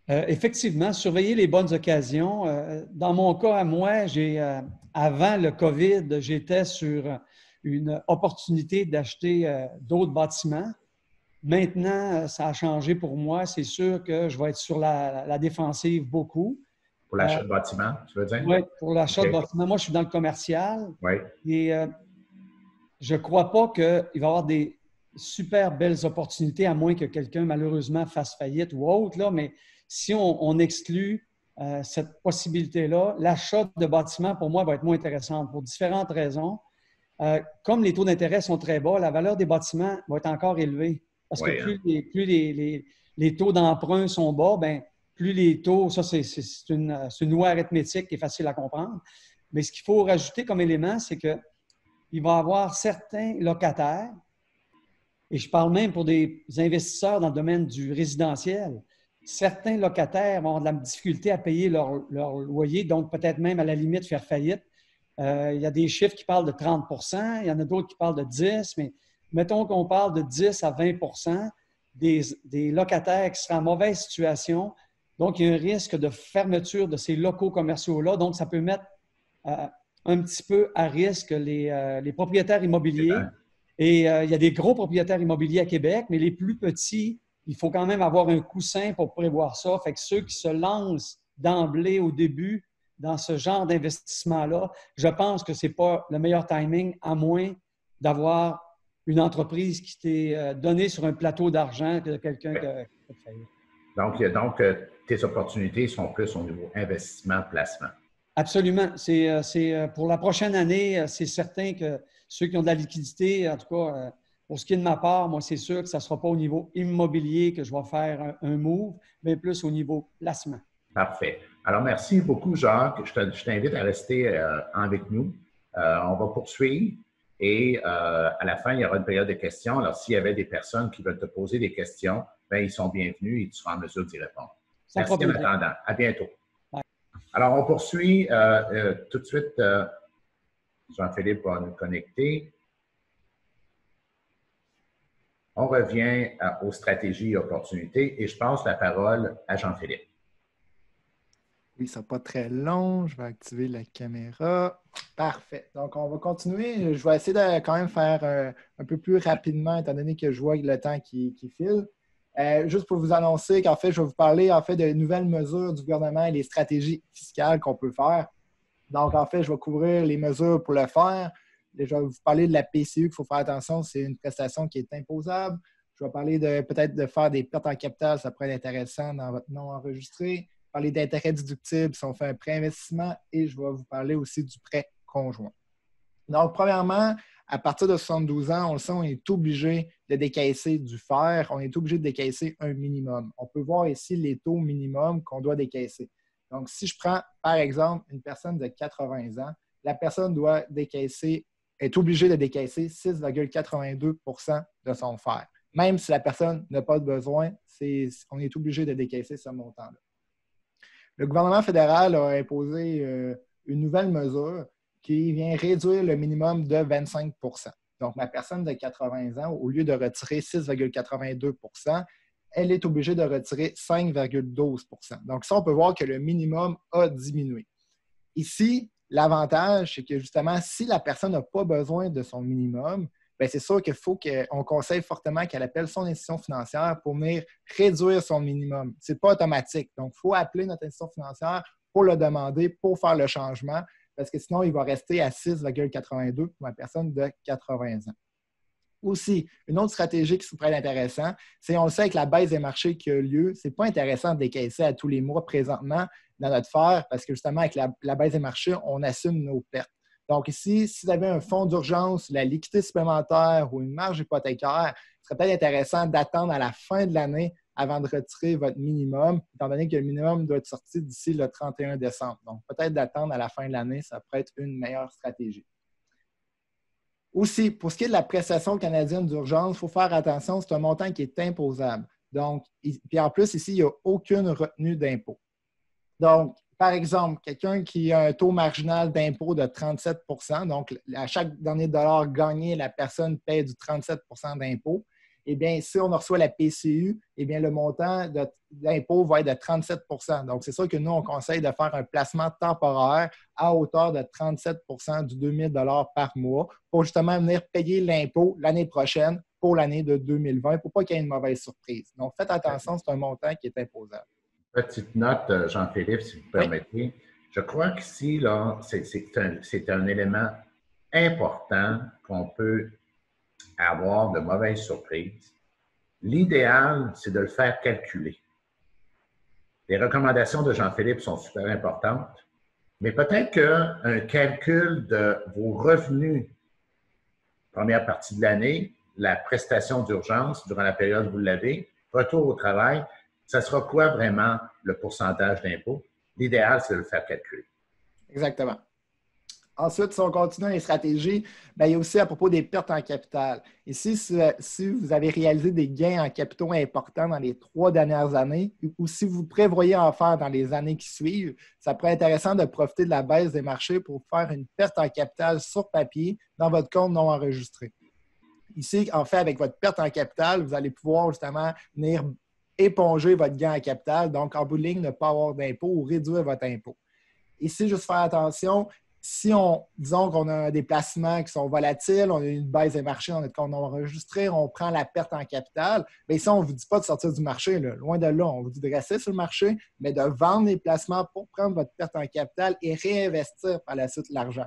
Effectivement, surveiller les bonnes occasions. Dans mon cas, à moi, avant le COVID, j'étais sur une opportunité d'acheter d'autres bâtiments. Maintenant, ça a changé pour moi. C'est sûr que je vais être sur la défensive beaucoup. Pour l'achat de bâtiments, tu veux dire? Oui, pour l'achat de OK. bâtiments. Moi, je suis dans le commercial Oui. et je ne crois pas qu'il va y avoir des super belles opportunités, à moins que quelqu'un, malheureusement, fasse faillite ou autre. Là, mais si on exclut cette possibilité-là, l'achat de bâtiments, pour moi, va être moins intéressant pour différentes raisons. Comme les taux d'intérêt sont très bas, la valeur des bâtiments va être encore élevée. Parce que plus les taux d'emprunt sont bas, bien, plus les taux, ça, c'est une loi arithmétique qui est facile à comprendre. Mais ce qu'il faut rajouter comme élément, c'est qu'il va y avoir certains locataires, et je parle même pour des investisseurs dans le domaine du résidentiel, certains locataires vont avoir de la difficulté à payer leur loyer, donc peut-être même à la limite faire faillite. Il y a des chiffres qui parlent de 30 il y en a d'autres qui parlent de 10 mais mettons qu'on parle de 10 à 20 des locataires qui seraient en mauvaise situation. Donc, il y a un risque de fermeture de ces locaux commerciaux-là. Donc, ça peut mettre un petit peu à risque les propriétaires immobiliers. Et il y a des gros propriétaires immobiliers à Québec, mais les plus petits, il faut quand même avoir un coussin pour prévoir ça. Fait que ceux qui se lancent d'emblée au début dans ce genre d'investissement-là, je pense que ce n'est pas le meilleur timing, à moins d'avoir une entreprise qui t'est donnée sur un plateau d'argent que quelqu'un qui a failli. Donc, tes opportunités sont plus au niveau investissement-placement. Absolument. C'est pour la prochaine année, c'est certain que ceux qui ont de la liquidité, en tout cas, pour ce qui est de ma part, moi, c'est sûr que ça ne sera pas au niveau immobilier que je vais faire un move, mais plus au niveau placement. Parfait. Alors, merci beaucoup, Jacques. Je t'invite à rester avec nous. On va poursuivre et à la fin, il y aura une période de questions. Alors, s'il y avait des personnes qui veulent te poser des questions, bien, ils sont bienvenus et tu seras en mesure d'y répondre. Merci en attendant. À bientôt. Bye. Alors, on poursuit tout de suite. Jean-Philippe va nous connecter. On revient aux stratégies et opportunités et je passe la parole à Jean-Philippe. Oui, ça n'est pas très long. Je vais activer la caméra. Parfait. Donc, on va continuer. Je vais essayer de quand même faire un peu plus rapidement, étant donné que je vois le temps qui file. Juste pour vous annoncer qu'en fait, je vais vous parler en fait de nouvelles mesures du gouvernement et les stratégies fiscales qu'on peut faire. Donc, en fait, je vais couvrir les mesures pour le faire. Je vais vous parler de la PCU qu'il faut faire attention. C'est une prestation qui est imposable. Je vais parler peut-être de faire des pertes en capital. Ça pourrait être intéressant dans votre nom enregistré. Parler d'intérêts déductibles si on fait un pré-investissement et je vais vous parler aussi du prêt conjoint. Donc, premièrement, à partir de 72 ans, on le sait, on est obligé de décaisser du fer. On est obligé de décaisser un minimum. On peut voir ici les taux minimums qu'on doit décaisser. Donc, si je prends, par exemple, une personne de 80 ans, la personne est obligée de décaisser 6,82 % de son fer. Même si la personne n'a pas de besoin, on est obligé de décaisser ce montant-là. Le gouvernement fédéral a imposé une nouvelle mesure qui vient réduire le minimum de 25 %. Donc, ma personne de 80 ans, au lieu de retirer 6,82 %, elle est obligée de retirer 5,12 %. Donc, ça, on peut voir que le minimum a diminué. Ici, l'avantage, c'est que justement, si la personne n'a pas besoin de son minimum, bien, c'est sûr qu'il faut qu'on conseille fortement qu'elle appelle son institution financière pour venir réduire son minimum. Ce n'est pas automatique. Donc, il faut appeler notre institution financière pour le demander, pour faire le changement, parce que sinon, il va rester à 6,82 pour la personne de 80 ans. Aussi, une autre stratégie qui pourrait être intéressante, c'est on le sait avec la baisse des marchés qui a lieu, ce n'est pas intéressant de décaisser à tous les mois présentement dans notre fer parce que justement, avec la baisse des marchés, on assume nos pertes. Donc ici, si vous avez un fonds d'urgence, la liquidité supplémentaire ou une marge hypothécaire, ce serait peut-être intéressant d'attendre à la fin de l'année avant de retirer votre minimum, étant donné que le minimum doit être sorti d'ici le 31 décembre. Donc peut-être d'attendre à la fin de l'année, ça pourrait être une meilleure stratégie. Aussi, pour ce qui est de la prestation canadienne d'urgence, il faut faire attention, c'est un montant qui est imposable. Donc, puis en plus, ici, il n'y a aucune retenue d'impôt. Donc, par exemple, quelqu'un qui a un taux marginal d'impôt de 37 %, donc à chaque dernier dollar gagné, la personne paie du 37 % d'impôt. Eh bien, si on reçoit la PCU, eh bien, le montant d'impôt va être de 37 %. Donc, c'est sûr que nous, on conseille de faire un placement temporaire à hauteur de 37 % du 2 000 $ par mois pour justement venir payer l'impôt l'année prochaine pour l'année de 2020 pour pas qu'il y ait une mauvaise surprise. Donc, faites attention, c'est un montant qui est imposable. Petite note, Jean-Philippe, si vous permettez. Oui. Je crois qu'ici, là, c'est un élément important qu'on peut avoir de mauvaises surprises. L'idéal, c'est de le faire calculer. Les recommandations de Jean-Philippe sont super importantes, mais peut-être qu'un calcul de vos revenus, première partie de l'année, la prestation d'urgence durant la période où vous l'avez, retour au travail, ça sera quoi vraiment le pourcentage d'impôt? L'idéal, c'est de le faire calculer. Exactement. Ensuite, si on continue les stratégies, bien, il y a aussi à propos des pertes en capital. Ici, si vous avez réalisé des gains en capitaux importants dans les 3 dernières années ou si vous prévoyez en faire dans les années qui suivent, ça pourrait être intéressant de profiter de la baisse des marchés pour faire une perte en capital sur papier dans votre compte non enregistré. Ici, en fait, avec votre perte en capital, vous allez pouvoir justement venir éponger votre gain en capital, donc en bout de ligne, ne pas avoir d'impôt ou réduire votre impôt. Ici, juste faire attention, si disons qu'on a des placements qui sont volatiles, on a une baisse des marchés dans notre compte non enregistré, on prend la perte en capital, bien ici, on ne vous dit pas de sortir du marché, là, loin de là. On vous dit de rester sur le marché, mais de vendre les placements pour prendre votre perte en capital et réinvestir par la suite l'argent.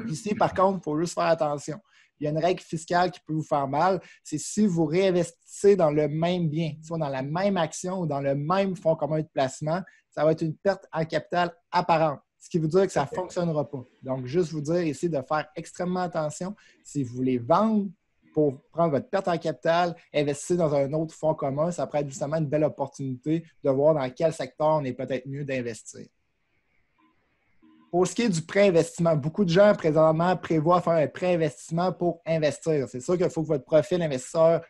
Ici, par contre, il faut juste faire attention. Il y a une règle fiscale qui peut vous faire mal, c'est si vous réinvestissez dans le même bien, soit dans la même action ou dans le même fonds commun de placement, ça va être une perte en capital apparente, ce qui veut dire que ça ne fonctionnera pas. Donc, juste vous dire ici de faire extrêmement attention. Si vous voulez vendre pour prendre votre perte en capital, investir dans un autre fonds commun, ça pourrait être justement une belle opportunité de voir dans quel secteur on est peut-être mieux d'investir. Pour ce qui est du pré-investissement, beaucoup de gens présentement prévoient faire un pré-investissement pour investir. C'est sûr qu'il faut que votre profil investisseur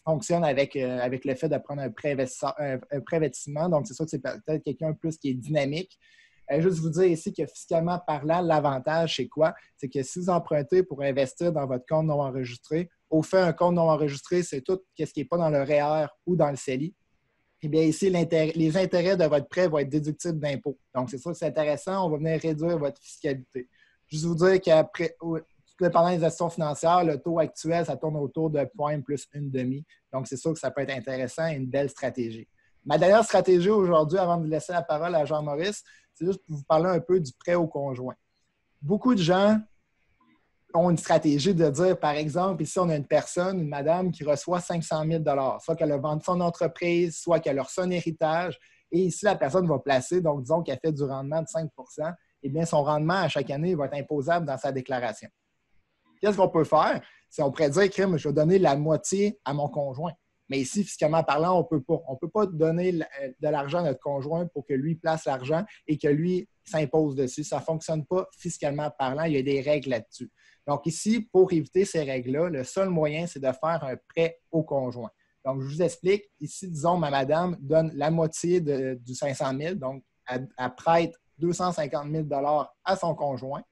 fonctionne avec le fait de prendre un pré-investissement. Donc, c'est sûr que c'est peut-être quelqu'un plus qui est dynamique. Juste vous dire ici que fiscalement parlant, l'avantage, c'est quoi? C'est que si vous empruntez pour investir dans votre compte non enregistré, au fait, un compte non enregistré, c'est tout ce qui n'est pas dans le REER ou dans le CELI. Eh bien, ici, les intérêts de votre prêt vont être déductibles d'impôts. Donc, c'est sûr que c'est intéressant. On va venir réduire votre fiscalité. Juste vous dire qu'après, dépendant des institutions financières, le taux actuel, ça tourne autour de 0,1 plus 1,5. Donc, c'est sûr que ça peut être intéressant et une belle stratégie. Ma dernière stratégie aujourd'hui, avant de laisser la parole à Jean-Maurice, c'est juste pour vous parler un peu du prêt au conjoint. Beaucoup de gens ont une stratégie de dire, par exemple, ici, on a une personne, une madame qui reçoit 500 000 $, soit qu'elle a vendu son entreprise, soit qu'elle a reçu un héritage. Et ici, la personne va placer, donc disons qu'elle fait du rendement de 5 %, eh bien, son rendement à chaque année va être imposable dans sa déclaration. Qu'est-ce qu'on peut faire? C'est on pourrait dire, crime, je vais donner la moitié à mon conjoint. Mais ici, fiscalement parlant, on ne peut pas. On ne peut pas donner de l'argent à notre conjoint pour que lui place l'argent et que lui s'impose dessus. Ça ne fonctionne pas fiscalement parlant. Il y a des règles là-dessus. Donc ici, pour éviter ces règles-là, le seul moyen, c'est de faire un prêt au conjoint. Donc, je vous explique. Ici, disons, ma madame donne la moitié du 500 000, donc elle prête 250 000 $ à son conjoint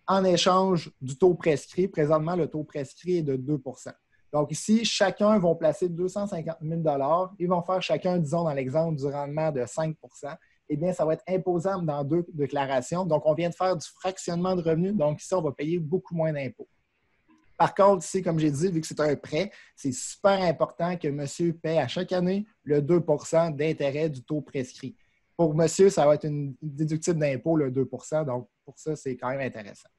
en échange du taux prescrit. Présentement, le taux prescrit est de 2 %. Donc ici, chacun va placer 250 000 $. Ils vont faire chacun, disons, dans l'exemple du rendement de 5 %. eh bien, ça va être imposable dans 2 déclarations. Donc, on vient de faire du fractionnement de revenus. Donc, ici, on va payer beaucoup moins d'impôts. Par contre, ici, comme j'ai dit, vu que c'est un prêt, c'est super important que monsieur paie à chaque année le 2 % d'intérêt du taux prescrit. Pour monsieur, ça va être une déductible d'impôt, le 2 %. Donc, pour ça, c'est quand même intéressant.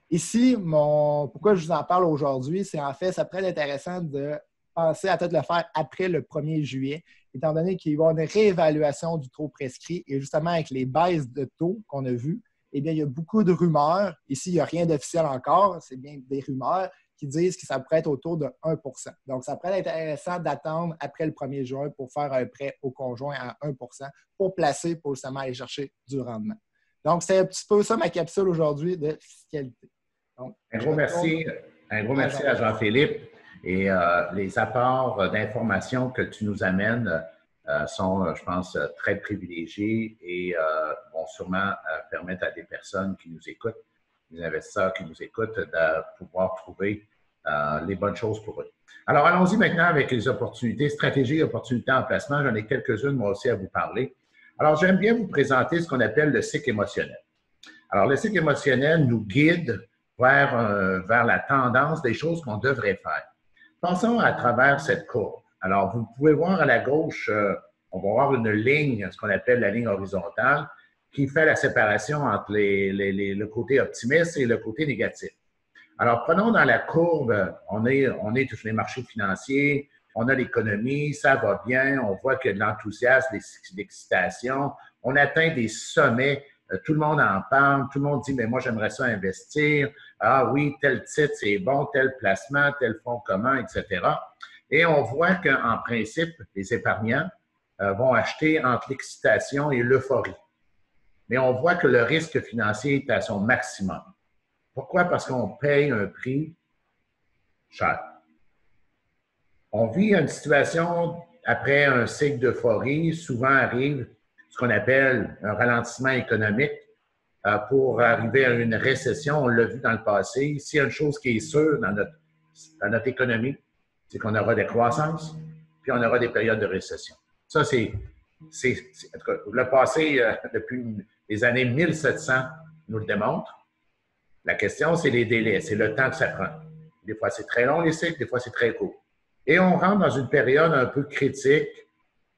Ici, pourquoi je vous en parle aujourd'hui, c'est en fait, ça pourrait être intéressant de penser à peut-être le faire après le 1er juillet, étant donné qu'il va y avoir une réévaluation du taux prescrit. Et justement, avec les baisses de taux qu'on a vues, eh bien, il y a beaucoup de rumeurs. Ici, il n'y a rien d'officiel encore, c'est bien des rumeurs qui disent que ça pourrait être autour de 1 %. Donc, ça pourrait être intéressant d'attendre après le 1er juin pour faire un prêt au conjoint à 1 % pour placer, pour justement aller chercher du rendement. Donc, c'est un petit peu ça ma capsule aujourd'hui de fiscalité. Donc, un gros merci à Jean-Philippe. Et les apports d'informations que tu nous amènes sont, je pense, très privilégiés et vont sûrement permettre à des personnes qui nous écoutent, des investisseurs qui nous écoutent, de pouvoir trouver les bonnes choses pour eux. Alors, allons-y maintenant avec les opportunités, stratégies, opportunités en placement. J'en ai quelques-unes, moi aussi, à vous parler. Alors, j'aime bien vous présenter ce qu'on appelle le cycle émotionnel. Alors, le cycle émotionnel nous guide vers la tendance des choses qu'on devrait faire. Pensons à travers cette courbe. Alors, vous pouvez voir à la gauche, on va voir une ligne, ce qu'on appelle la ligne horizontale, qui fait la séparation entre le côté optimiste et le côté négatif. Alors, prenons dans la courbe, on est sur les marchés financiers, on a l'économie, ça va bien, on voit qu'il y a de l'enthousiasme, de l'excitation, on atteint des sommets, tout le monde en parle, tout le monde dit « mais moi, j'aimerais ça investir, ah oui, tel titre, c'est bon, tel placement, tel fonds commun, etc. » Et on voit qu'en principe, les épargnants vont acheter entre l'excitation et l'euphorie. Mais on voit que le risque financier est à son maximum. Pourquoi? Parce qu'on paye un prix cher. On vit une situation, après un cycle d'euphorie, souvent arrive ce qu'on appelle un ralentissement économique pour arriver à une récession. On l'a vu dans le passé. S'il y a une chose qui est sûre dans notre économie, c'est qu'on aura des croissances, puis on aura des périodes de récession. Ça, c'est en tout cas, le passé, depuis les années 1700, nous le démontre. La question, c'est les délais, c'est le temps que ça prend. Des fois, c'est très long, les cycles, des fois, c'est très court. Et on rentre dans une période un peu critique.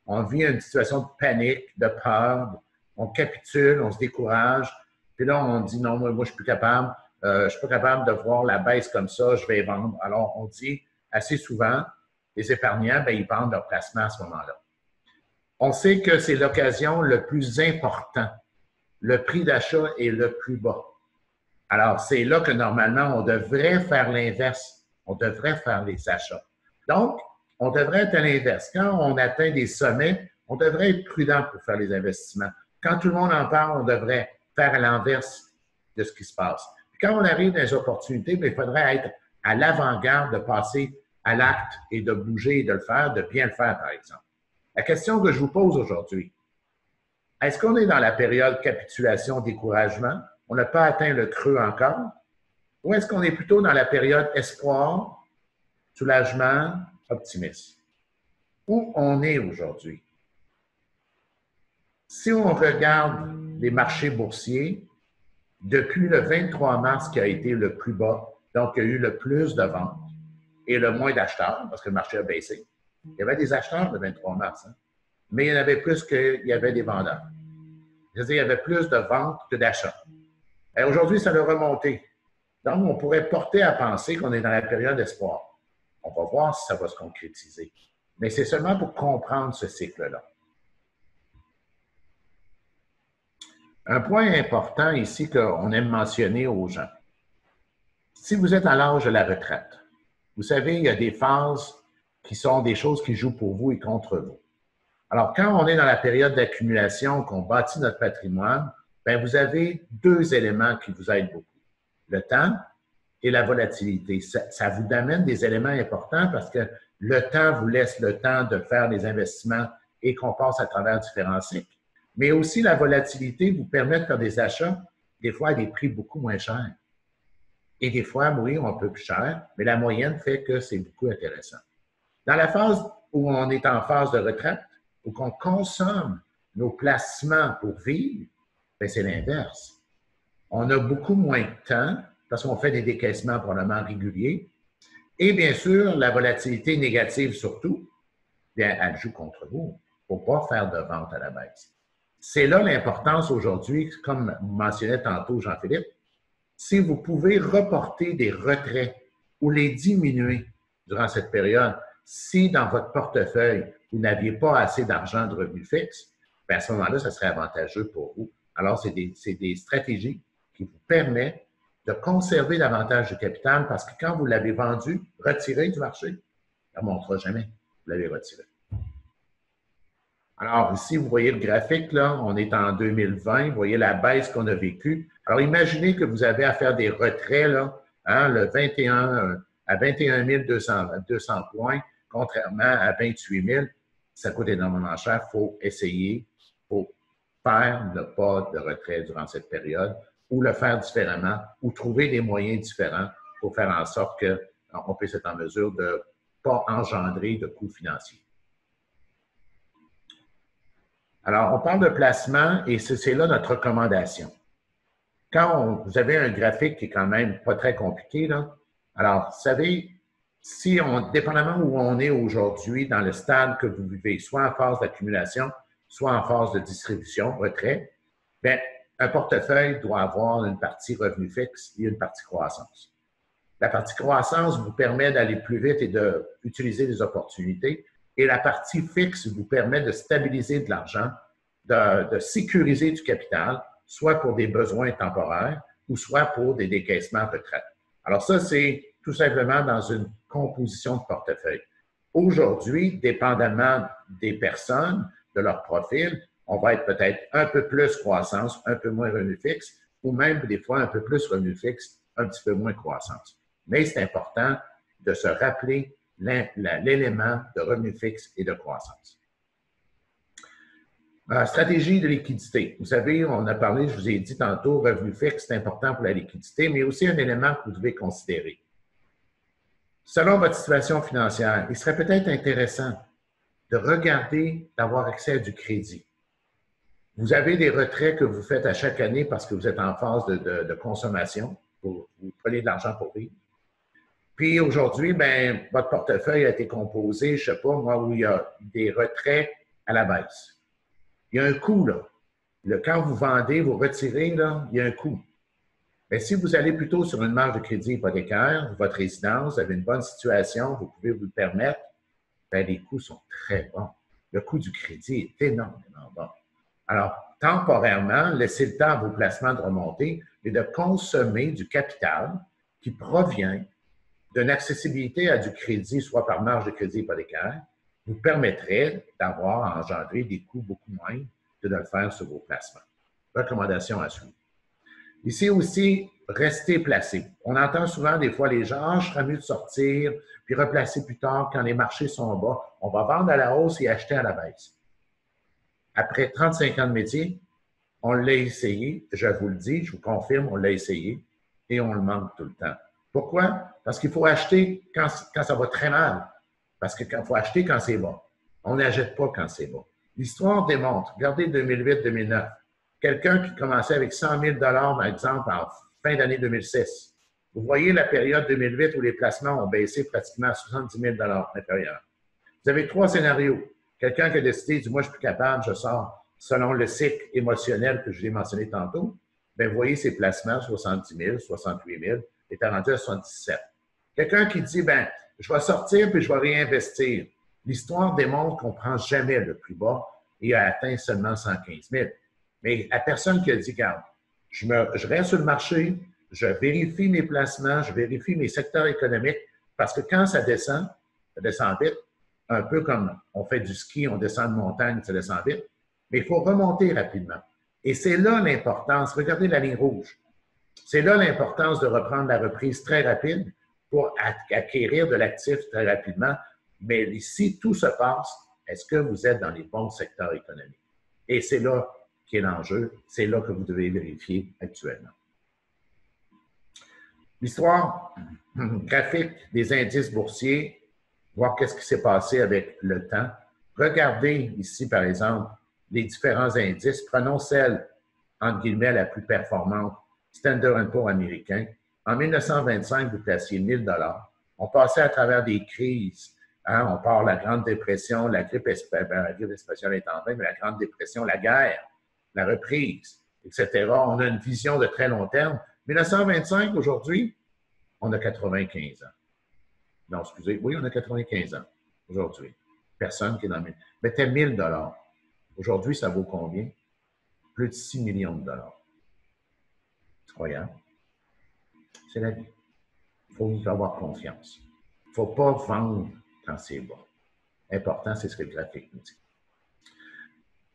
On vit une situation de panique, de peur. On capitule, on se décourage. Puis là, on dit non, moi je suis plus capable. Je suis pas capable de voir la baisse comme ça, je vais vendre. Alors, on dit assez souvent, les épargnants, ils vendent leur placement à ce moment-là. On sait que c'est l'occasion le plus important. Le prix d'achat est le plus bas. Alors, c'est là que normalement, on devrait faire l'inverse. On devrait faire les achats. Donc, on devrait être à l'inverse. Quand on atteint des sommets, on devrait être prudent pour faire les investissements. Quand tout le monde en parle, on devrait faire à l'inverse de ce qui se passe. Puis quand on arrive dans les opportunités, il faudrait être à l'avant-garde de passer à l'acte et de bouger et de le faire, de bien le faire, par exemple. La question que je vous pose aujourd'hui, est-ce qu'on est dans la période capitulation, découragement? On n'a pas atteint le creux encore? Ou est-ce qu'on est plutôt dans la période espoir, soulagement, optimisme? Où on est aujourd'hui? Si on regarde les marchés boursiers, depuis le 23 mars qui a été le plus bas, donc il y a eu le plus de ventes et le moins d'acheteurs, parce que le marché a baissé. Il y avait des acheteurs le 23 mars, mais il y en avait plus qu'il y avait des vendeurs. C'est-à-dire, il y avait plus de ventes que d'achats. Aujourd'hui, ça a remonté. Donc, on pourrait porter à penser qu'on est dans la période d'espoir. On va voir si ça va se concrétiser. Mais c'est seulement pour comprendre ce cycle-là. Un point important ici qu'on aime mentionner aux gens. Si vous êtes à l'âge de la retraite, vous savez, il y a des phases qui sont des choses qui jouent pour vous et contre vous. Alors, quand on est dans la période d'accumulation, qu'on bâtit notre patrimoine, vous avez deux éléments qui vous aident beaucoup. Le temps et la volatilité. Ça vous amène des éléments importants parce que le temps vous laisse le temps de faire des investissements et qu'on passe à travers différents cycles. Mais aussi, la volatilité vous permet de faire des achats, des fois à des prix beaucoup moins chers. Et des fois, oui, un peu plus cher, mais la moyenne fait que c'est beaucoup intéressant. Dans la phase où on est en phase de retraite, où on consomme nos placements pour vivre, ben c'est l'inverse. On a beaucoup moins de temps parce qu'on fait des décaissements probablement réguliers. Et bien sûr, la volatilité négative surtout, bien, elle joue contre vous. Il ne faut pas faire de vente à la baisse. C'est là l'importance aujourd'hui, comme mentionnait tantôt Jean-Philippe, si vous pouvez reporter des retraits ou les diminuer durant cette période, si dans votre portefeuille, vous n'aviez pas assez d'argent de revenus fixes, bien à ce moment-là, ça serait avantageux pour vous. Alors, c'est des stratégies qui vous permettent de conserver davantage de capital parce que quand vous l'avez vendu, retiré du marché, ça ne remontera jamais. Vous l'avez retiré. Alors, ici, vous voyez le graphique, là, on est en 2020, vous voyez la baisse qu'on a vécue. Alors, imaginez que vous avez à faire des retraits, là, hein, le 21, à 21 200 points, contrairement à 28 000, ça coûte énormément cher. Il faut essayer, il faut faire le pas de retrait durant cette période ou le faire différemment ou trouver des moyens différents pour faire en sorte qu'on puisse être en mesure de ne pas engendrer de coûts financiers. Alors, on parle de placement et c'est là notre recommandation. Quand vous avez un graphique qui est quand même pas très compliqué, là, alors, vous savez, si dépendamment où on est aujourd'hui dans le stade que vous vivez, soit en phase d'accumulation, soit en phase de distribution, retrait, bien, un portefeuille doit avoir une partie revenu fixe et une partie croissance. La partie croissance vous permet d'aller plus vite et d'utiliser des opportunités. Et la partie fixe vous permet de stabiliser de l'argent, de sécuriser du capital, soit pour des besoins temporaires ou soit pour des décaissements retraite. Alors ça, c'est tout simplement dans une composition de portefeuille. Aujourd'hui, dépendamment des personnes, de leur profil, on va être peut-être un peu plus croissance, un peu moins revenu fixe, ou même des fois un peu plus revenu fixe, un petit peu moins croissance. Mais c'est important de se rappeler l'élément de revenu fixe et de croissance. Stratégie de liquidité. Vous savez, on a parlé, je vous ai dit tantôt, revenu fixe, c'est important pour la liquidité, mais aussi un élément que vous devez considérer. Selon votre situation financière, il serait peut-être intéressant de regarder d'avoir accès à du crédit. Vous avez des retraits que vous faites à chaque année parce que vous êtes en phase de consommation, vous prenez de l'argent pour vivre. Puis aujourd'hui, bien, votre portefeuille a été composé, je ne sais pas moi, où il y a des retraits à la baisse. Il y a un coût, là. Quand vous vendez, vous retirez, là, il y a un coût. Mais si vous allez plutôt sur une marge de crédit hypothécaire, votre résidence, vous avez une bonne situation, vous pouvez vous le permettre, bien, les coûts sont très bons. Le coût du crédit est énormément bon. Alors, temporairement, laissez le temps à vos placements de remonter et de consommer du capital qui provient d'une accessibilité à du crédit, soit par marge de crédit hypothécaire, vous permettrait d'avoir engendré des coûts beaucoup moindres que de le faire sur vos placements. Recommandation à suivre. Ici aussi, restez placé. On entend souvent des fois les gens, je serais mieux de sortir, puis replacer plus tard quand les marchés sont bas. On va vendre à la hausse et acheter à la baisse. Après 35 ans de métier, on l'a essayé, je vous le dis, je vous confirme, on l'a essayé et on le manque tout le temps. Pourquoi? Parce qu'il faut acheter quand ça va très mal. Parce qu'il faut acheter quand c'est bas. On n'achète pas quand c'est bas. L'histoire démontre, regardez 2008-2009, quelqu'un qui commençait avec 100 000 par exemple, en fin d'année 2006. Vous voyez la période 2008 où les placements ont baissé pratiquement à 70 000 l'intérieur. Vous avez trois scénarios. Quelqu'un qui a décidé, du moins je suis plus capable, je sors selon le cycle émotionnel que je l'ai mentionné tantôt. Bien, vous voyez ces placements, 70 000, 68 000, est rendu à 77. Quelqu'un qui dit, bien, je vais sortir puis je vais réinvestir. L'histoire démontre qu'on ne prend jamais le plus bas et a atteint seulement 115 000. Mais la personne qui a dit, regarde, je reste sur le marché, je vérifie mes placements, je vérifie mes secteurs économiques, parce que quand ça descend vite, un peu comme on fait du ski, on descend de montagne, ça descend vite, mais il faut remonter rapidement. Et c'est là l'importance, regardez la ligne rouge, c'est là l'importance de reprendre la reprise très rapide pour acquérir de l'actif très rapidement. Mais ici, tout se passe, est-ce que vous êtes dans les bons secteurs économiques? Et c'est là qui est l'enjeu, c'est là que vous devez vérifier actuellement. L'histoire graphique des indices boursiers, voir qu'est-ce qui s'est passé avec le temps. Regardez ici, par exemple, les différents indices. Prenons celle, entre guillemets, la plus performante, Standard & Poor's américain. En 1925, vous placiez 1 000 $. On passait à travers des crises. Hein? On part la Grande Dépression, la grippe espaciale est en train, mais la Grande Dépression, la guerre, la reprise, etc. On a une vision de très long terme. 1925, aujourd'hui, on a 95 ans. Non, excusez, oui, on a 95 ans aujourd'hui. Personne qui est dans le... Mettez 1 000 $. Aujourd'hui, ça vaut combien? Plus de 6 millions de dollars. C'est incroyable. C'est la vie. Il faut avoir confiance. Il ne faut pas vendre quand c'est bas. Important, c'est ce que le graphique nous dit.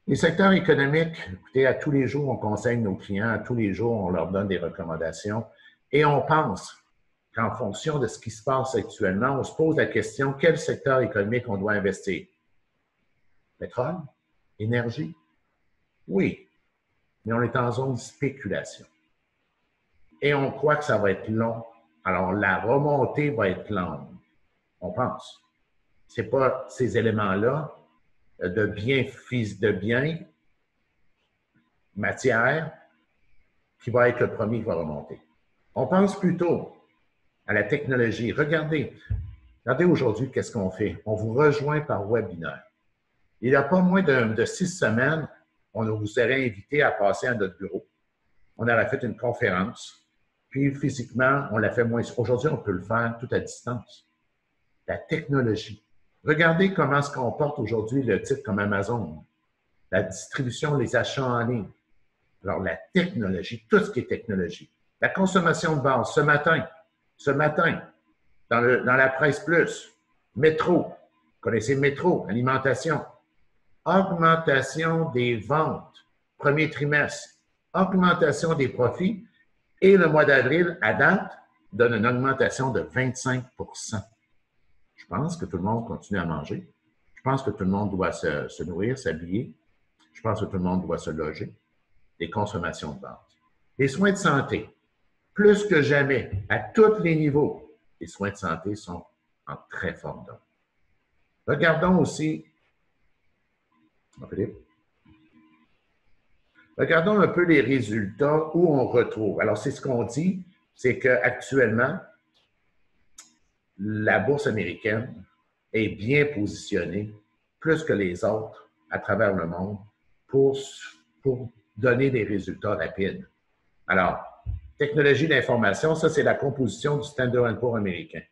Les secteurs économiques, écoutez, à tous les jours, on conseille nos clients, à tous les jours, on leur donne des recommandations et on pense qu'en fonction de ce qui se passe actuellement, on se pose la question, quel secteur économique on doit investir? Pétrole? Énergie? Oui, mais on est en zone spéculation. Et on croit que ça va être long. Alors, la remontée va être longue. On pense. Ce n'est pas ces éléments-là de biens, matière, qui va être le premier qui va remonter. On pense plutôt à la technologie. Regardez aujourd'hui qu'est-ce qu'on fait. On vous rejoint par webinaire. Il n'y a pas moins de 6 semaines, on vous aurait invité à passer à notre bureau. On aurait fait une conférence. Puis, physiquement, on l'a fait moins. Aujourd'hui, on peut le faire tout à distance. La technologie. Regardez comment se comporte aujourd'hui le titre comme Amazon. La distribution, les achats en ligne. Alors, la technologie, tout ce qui est technologie. La consommation de base. Ce matin, dans la presse plus, Métro. Vous connaissez Métro, alimentation. Augmentation des ventes, premier trimestre. Augmentation des profits. Et le mois d'avril, à date, donne une augmentation de 25 %. Je pense que tout le monde continue à manger. Je pense que tout le monde doit se nourrir, s'habiller. Je pense que tout le monde doit se loger. Des consommations de base. Les soins de santé, plus que jamais, à tous les niveaux, les soins de santé sont en très forte dose. Regardons aussi, Philippe, regardons un peu les résultats où on retrouve. Alors, c'est ce qu'on dit, c'est qu'actuellement, la bourse américaine est bien positionnée, plus que les autres, à travers le monde, pour donner des résultats rapides. Alors, technologie d'information, ça, c'est la composition du Standard & Poor's américain.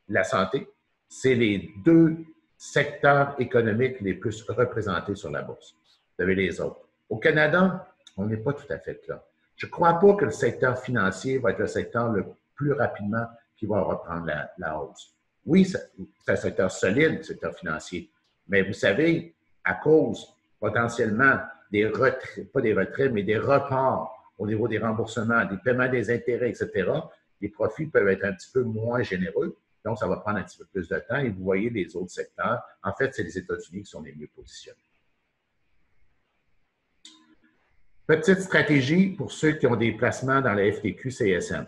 La santé, c'est les 2 secteurs économiques les plus représentés sur la bourse. Vous avez les autres. Au Canada, on n'est pas tout à fait là. Je ne crois pas que le secteur financier va être le secteur le plus rapidement qui va reprendre la hausse. Oui, c'est un secteur solide, le secteur financier, mais vous savez, à cause potentiellement des retraits, pas des retraits, mais des reports au niveau des remboursements, des paiements des intérêts, etc., les profits peuvent être un petit peu moins généreux. Donc, ça va prendre un petit peu plus de temps. Et vous voyez les autres secteurs. En fait, c'est les États-Unis qui sont les mieux positionnés. Petite stratégie pour ceux qui ont des placements dans la FTQ-CSM.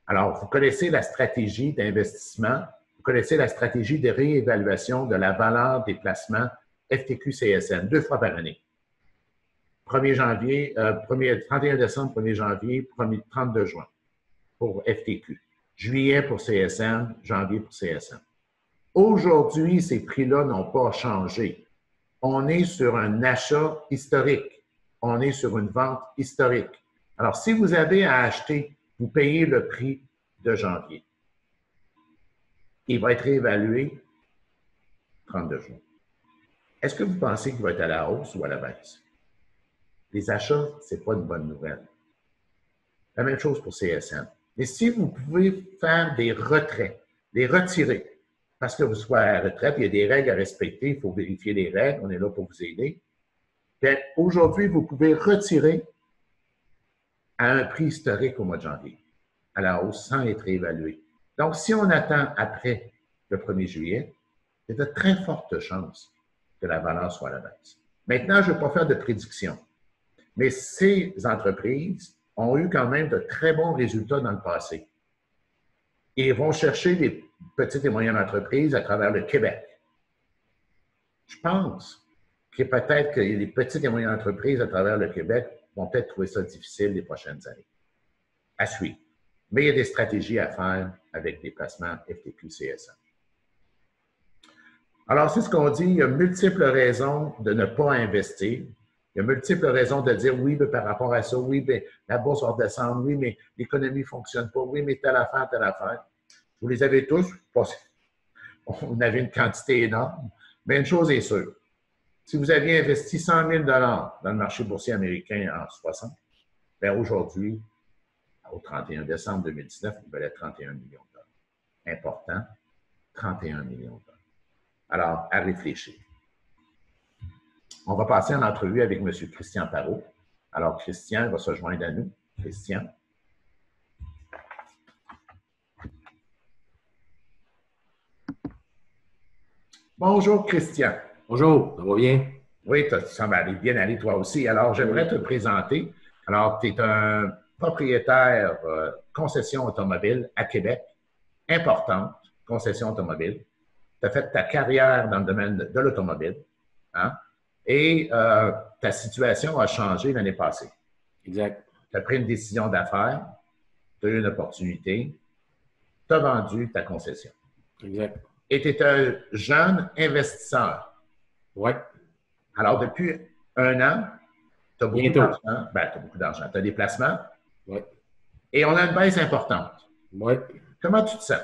Alors, vous connaissez la stratégie d'investissement, vous connaissez la stratégie de réévaluation de la valeur des placements FTQ-CSM 2 fois par année. 1er janvier, 31 décembre, 1er janvier, 32 juin pour FTQ. Juillet pour CSM, janvier pour CSM. Aujourd'hui, ces prix-là n'ont pas changé. On est sur un achat historique. On est sur une vente historique. Alors, si vous avez à acheter, vous payez le prix de janvier. Il va être réévalué 32 jours. Est-ce que vous pensez qu'il va être à la hausse ou à la baisse? Les achats, ce n'est pas une bonne nouvelle. La même chose pour CSM. Mais si vous pouvez faire des retraits, les retirer, parce que vous soyez à la retraite, il y a des règles à respecter, il faut vérifier les règles, on est là pour vous aider. Aujourd'hui, vous pouvez retirer à un prix historique au mois de janvier, à la hausse, sans être évalué. Donc, si on attend après le 1er juillet, il y a de très fortes chances que la valeur soit à la baisse. Maintenant, je ne vais pas faire de prédiction, mais ces entreprises ont eu quand même de très bons résultats dans le passé. Et vont chercher les petites et moyennes entreprises à travers le Québec. Je pense qui est peut-être que les petites et moyennes entreprises à travers le Québec vont peut-être trouver ça difficile les prochaines années. À suivre. Mais il y a des stratégies à faire avec des placements FTQ CSA. Alors, c'est ce qu'on dit, il y a multiples raisons de ne pas investir. Il y a multiples raisons de dire oui, mais par rapport à ça, oui, mais la bourse va redescendre, oui, mais l'économie ne fonctionne pas, oui, mais telle affaire, telle affaire. Vous les avez tous, on avait une quantité énorme, mais une chose est sûre. Si vous aviez investi 100 000 dans le marché boursier américain en 60, bien aujourd'hui, au 31 décembre 2019, il valait 31 millions de dollars. Important, 31 millions de dollars. Alors, à réfléchir. On va passer en entrevue avec M. Christian Parot. Alors, Christian va se joindre à nous. Christian. Bonjour, Christian. Bonjour, ça va bien? Oui, tu sembles bien aller toi aussi. Alors, j'aimerais te présenter. Alors, tu es un propriétaire concession automobile à Québec, importante concession automobile. Tu as fait ta carrière dans le domaine de l'automobile, hein? Et ta situation a changé l'année passée. Exact. Tu as pris une décision d'affaires, tu as eu une opportunité, tu as vendu ta concession. Exact. Et tu es un jeune investisseur. Oui. Alors, depuis un an, tu as beaucoup Bientôt. d'argent. Ben, tu as beaucoup d'argent. Tu as des placements. Oui. Et on a une baisse importante. Oui. Comment tu te sens?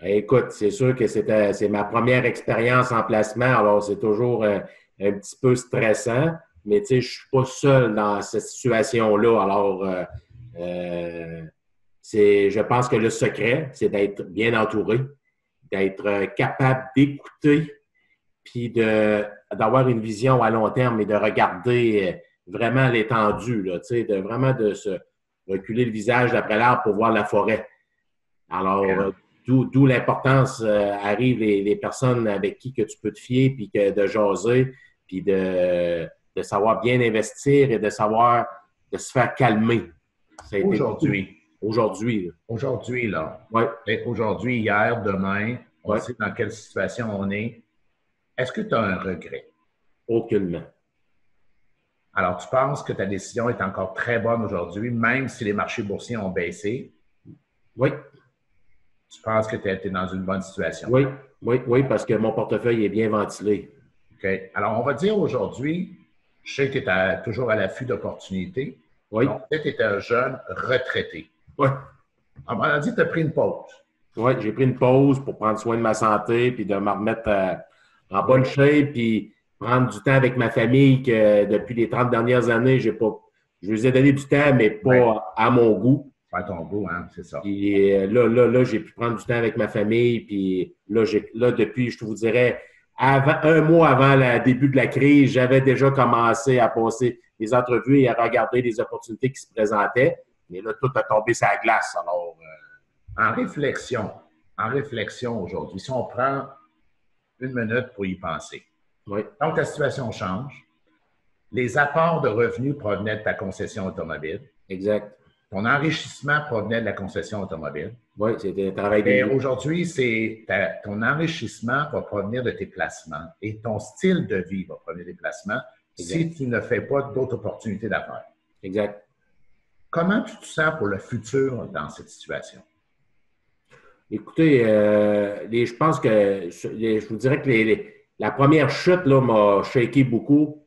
Écoute, c'est sûr que c'est ma première expérience en placement, alors c'est toujours un petit peu stressant, mais tu sais, je ne suis pas seul dans cette situation-là. Alors, je pense que le secret, c'est d'être bien entouré, d'être capable d'écouter, puis d'avoir une vision à long terme et de regarder vraiment l'étendue, là, tu sais, de se reculer le visage d'après l'arbre pour voir la forêt. Alors, d'où l'importance arrive les personnes avec qui que tu peux te fier, puis de jaser, puis de savoir bien investir et de savoir de se faire calmer. Aujourd'hui. Aujourd'hui. Aujourd'hui, là. Oui. Aujourd'hui, hier, demain, on Ouais. sait dans quelle situation on est. Est-ce que tu as un regret? Aucunement. Alors, tu penses que ta décision est encore très bonne aujourd'hui, même si les marchés boursiers ont baissé? Oui. Tu penses que tu es dans une bonne situation? Oui, parce que mon portefeuille est bien ventilé. OK. Alors, on va dire aujourd'hui, je sais que tu es toujours à l'affût d'opportunités. Oui. Donc, peut-être que tu es un jeune retraité. Oui. On m'a dit que tu as pris une pause. Oui, j'ai pris une pause pour prendre soin de ma santé, puis de me remettre en bonne shape, puis prendre du temps avec ma famille que depuis les 30 dernières années, je les ai donné du temps, mais pas à mon goût. Pas à ton goût, hein, c'est ça. Puis là, j'ai pu prendre du temps avec ma famille, puis là, depuis, je vous dirais, un mois avant le début de la crise, j'avais déjà commencé à passer des entrevues et à regarder les opportunités qui se présentaient. Mais là, tout a tombé sur la glace. Alors, En réflexion aujourd'hui, si on prend une minute pour y penser. oui, Donc, ta situation change. Les apports de revenus provenaient de ta concession automobile. exact. Ton enrichissement provenait de la concession automobile. Oui, c'était un travail Mais de nuit. aujourd'hui, ton enrichissement va provenir de tes placements et ton style de vie va provenir des placements si tu ne fais pas d'autres opportunités d'affaires. Exact. Comment tu te sens pour le futur dans cette situation? Écoutez, je pense que je vous dirais que la première chute là, m'a shaké beaucoup.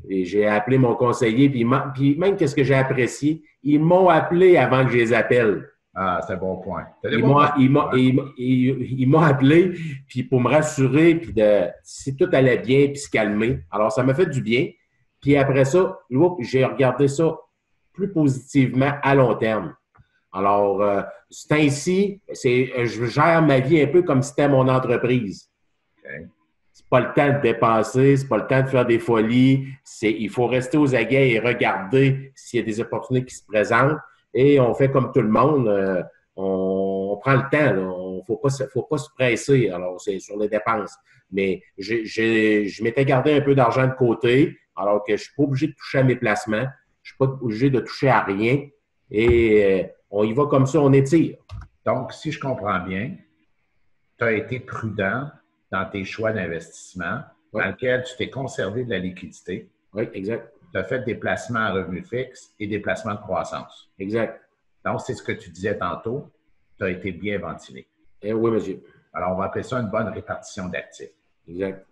Et j'ai appelé mon conseiller, puis même qu'est-ce que j'ai apprécié, ils m'ont appelé avant que je les appelle. Ah, c'est un bon point. Ils m'ont appelé puis pour me rassurer, puis si tout allait bien, puis se calmer. Alors, ça m'a fait du bien. Puis après ça, j'ai regardé ça plus positivement à long terme. Alors, c'est ainsi, je gère ma vie un peu comme si c'était mon entreprise. Okay. C'est pas le temps de dépenser, c'est pas le temps de faire des folies. Il faut rester aux aguets et regarder s'il y a des opportunités qui se présentent. Et on fait comme tout le monde, on prend le temps. Il ne faut pas se presser. Alors, c'est sur les dépenses. Mais je m'étais gardé un peu d'argent de côté, alors que je ne suis pas obligé de toucher à mes placements. Je ne suis pas obligé de toucher à rien. Et on y va comme ça, on étire. Donc, si je comprends bien, tu as été prudent dans tes choix d'investissement. dans lequel tu t'es conservé de la liquidité. Oui, exact. Tu as fait des placements à revenus fixes et des placements de croissance. Exact. Donc, c'est ce que tu disais tantôt. Tu as été bien ventilé. Oui, monsieur. Alors, on va appeler ça une bonne répartition d'actifs. Exact.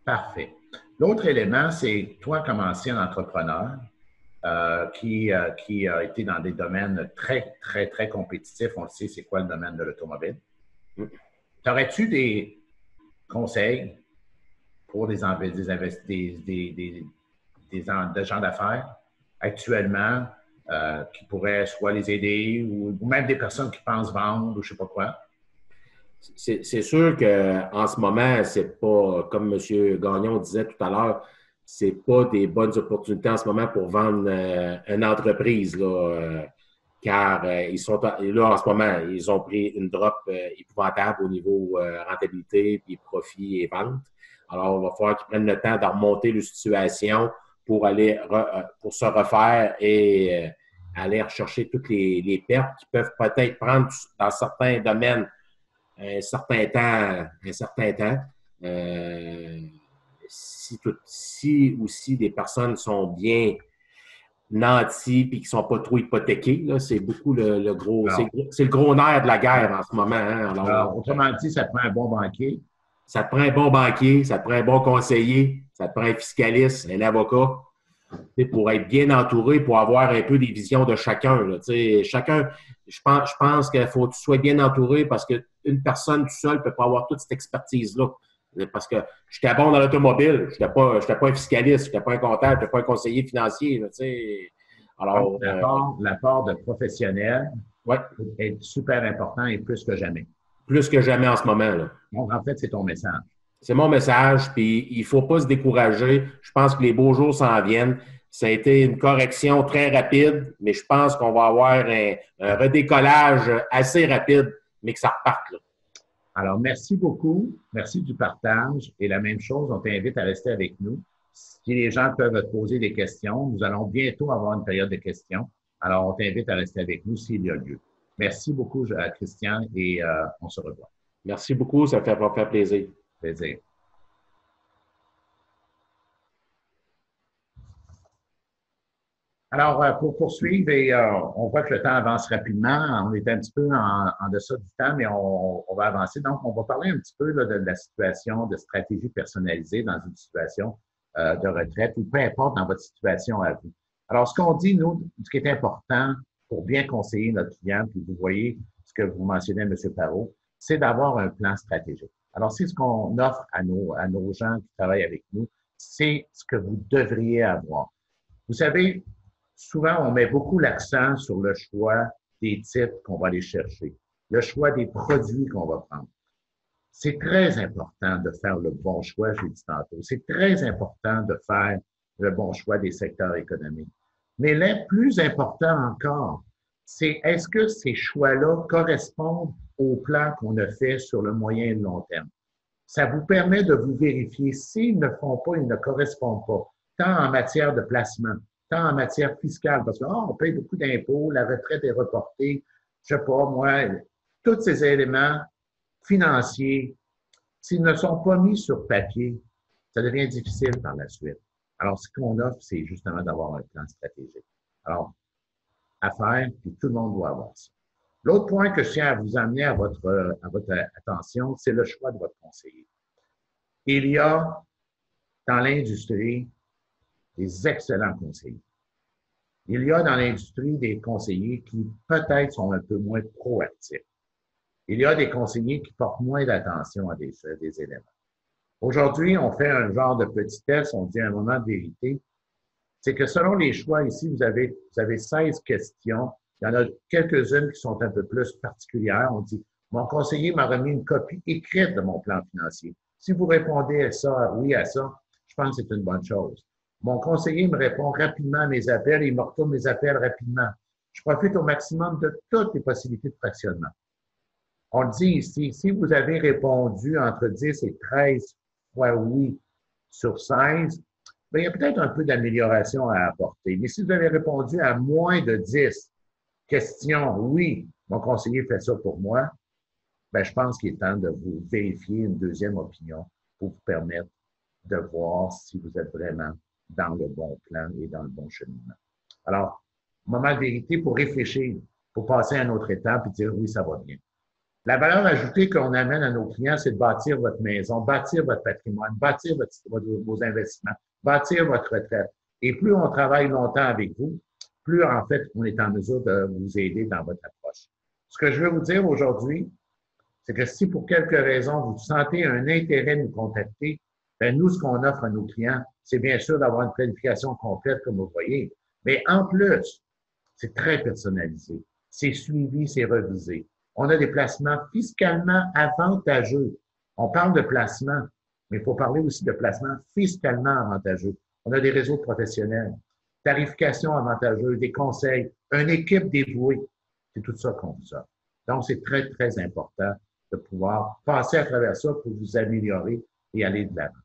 Parfait. L'autre élément, c'est toi, comme ancien entrepreneur, qui a été dans des domaines très, très, très compétitifs. On le sait, c'est quoi le domaine de l'automobile. T'aurais-tu des conseils pour des gens d'affaires actuellement qui pourraient soit les aider ou même des personnes qui pensent vendre ou je ne sais pas quoi? C'est sûr qu'en ce moment, c'est pas, comme M. Gagnon disait tout à l'heure, c'est pas des bonnes opportunités en ce moment pour vendre une entreprise, là, car ils sont là en ce moment, ils ont pris une drop épouvantable au niveau rentabilité, puis profit et vente. Alors, il va falloir qu'ils prennent le temps de remonter la situation pour aller pour se refaire et aller rechercher toutes les pertes qui peuvent peut-être prendre dans certains domaines un certain temps. Si aussi des personnes sont bien nantis et qui ne sont pas trop hypothéqués, là, c'est beaucoup le gros. C'est le gros nerf de la guerre en ce moment. Hein? Alors, autrement dit, ça te prend un bon banquier. Ça te prend un bon banquier, ça te prend un bon conseiller, ça te prend un fiscaliste, un avocat, pour être bien entouré, pour avoir un peu des visions de chacun. Là, chacun, je pense qu'il faut que tu sois bien entouré parce qu'une personne toute seule ne peut pas avoir toute cette expertise-là. Parce que j'étais bon dans l'automobile, je n'étais pas un fiscaliste, je n'étais pas un comptable, je n'étais pas un conseiller financier. Là, alors, l'apport de professionnels est super important et plus que jamais. Plus que jamais en ce moment. Là. Donc, en fait, c'est ton message. C'est mon message, puis il ne faut pas se décourager. Je pense que les beaux jours s'en viennent. Ça a été une correction très rapide, mais je pense qu'on va avoir un redécollage assez rapide, mais que ça reparte. Là. Alors, merci beaucoup. Merci du partage. Et la même chose, on t'invite à rester avec nous. Si les gens peuvent te poser des questions, nous allons bientôt avoir une période de questions. Alors, on t'invite à rester avec nous s'il y a lieu. Merci beaucoup, Christian, et on se revoit. Merci beaucoup, ça va faire plaisir. Plaisir. Alors, pour poursuivre, on voit que le temps avance rapidement. On est un petit peu en deçà du temps, mais on va avancer. Donc, on va parler un petit peu là, de la situation de stratégie personnalisée dans une situation de retraite ou peu importe dans votre situation à vous. Alors, ce qu'on dit, nous, ce qui est important pour bien conseiller notre client, puis vous voyez ce que vous mentionnez, M. Parot, c'est d'avoir un plan stratégique. Alors, c'est ce qu'on offre à nos gens qui travaillent avec nous, c'est ce que vous devriez avoir. Vous savez, souvent, on met beaucoup l'accent sur le choix des titres qu'on va aller chercher, le choix des produits qu'on va prendre. C'est très important de faire le bon choix, je l'ai dit tantôt. C'est très important de faire le bon choix des secteurs économiques. Mais le plus important encore, c'est est-ce que ces choix-là correspondent au plan qu'on a fait sur le moyen et le long terme? Ça vous permet de vous vérifier s'ils ne font pas, ils ne correspondent pas, tant en matière de placement, tant en matière fiscale, parce qu'on paye beaucoup d'impôts, la retraite est reportée, je ne sais pas, moi, tous ces éléments financiers, s'ils ne sont pas mis sur papier, ça devient difficile par la suite. Alors, ce qu'on offre, c'est justement d'avoir un plan stratégique. Alors, à faire, puis tout le monde doit avoir ça. L'autre point que je tiens à vous amener à votre attention, c'est le choix de votre conseiller. Il y a dans l'industrie des excellents conseillers. Il y a dans l'industrie des conseillers qui peut-être sont un peu moins proactifs. Il y a des conseillers qui portent moins d'attention à des éléments. Aujourd'hui, on fait un genre de petit test, on dit un moment de vérité. C'est que selon les choix ici, vous avez 16 questions. Il y en a quelques-unes qui sont un peu plus particulières. On dit, mon conseiller m'a remis une copie écrite de mon plan financier. Si vous répondez à ça, oui à ça, je pense que c'est une bonne chose. Mon conseiller me répond rapidement à mes appels et il me retourne mes appels rapidement. Je profite au maximum de toutes les possibilités de fractionnement. On le dit ici, si vous avez répondu entre 10 et 13 fois oui sur 16, bien, il y a peut-être un peu d'amélioration à apporter. Mais si vous avez répondu à moins de 10 questions, oui, mon conseiller fait ça pour moi, bien, je pense qu'il est temps de vous vérifier une deuxième opinion pour vous permettre de voir si vous êtes vraiment dans le bon plan et dans le bon cheminement. Alors, moment de vérité pour réfléchir, pour passer à une autre étape et dire oui, ça va bien. La valeur ajoutée qu'on amène à nos clients, c'est de bâtir votre maison, bâtir votre patrimoine, bâtir vos investissements, bâtir votre retraite. Et plus on travaille longtemps avec vous, plus en fait on est en mesure de vous aider dans votre approche. Ce que je veux vous dire aujourd'hui, c'est que si pour quelque raison vous sentez un intérêt de nous contacter, ben nous, ce qu'on offre à nos clients, c'est bien sûr d'avoir une planification complète, comme vous voyez. Mais en plus, c'est très personnalisé. C'est suivi, c'est revisé. On a des placements fiscalement avantageux. On parle de placement, mais il faut parler aussi de placement fiscalement avantageux. On a des réseaux professionnels, tarification avantageuse, des conseils, une équipe dévouée. C'est tout ça qu'on vous offre. Donc, c'est très, très important de pouvoir passer à travers ça pour vous améliorer et aller de l'avant.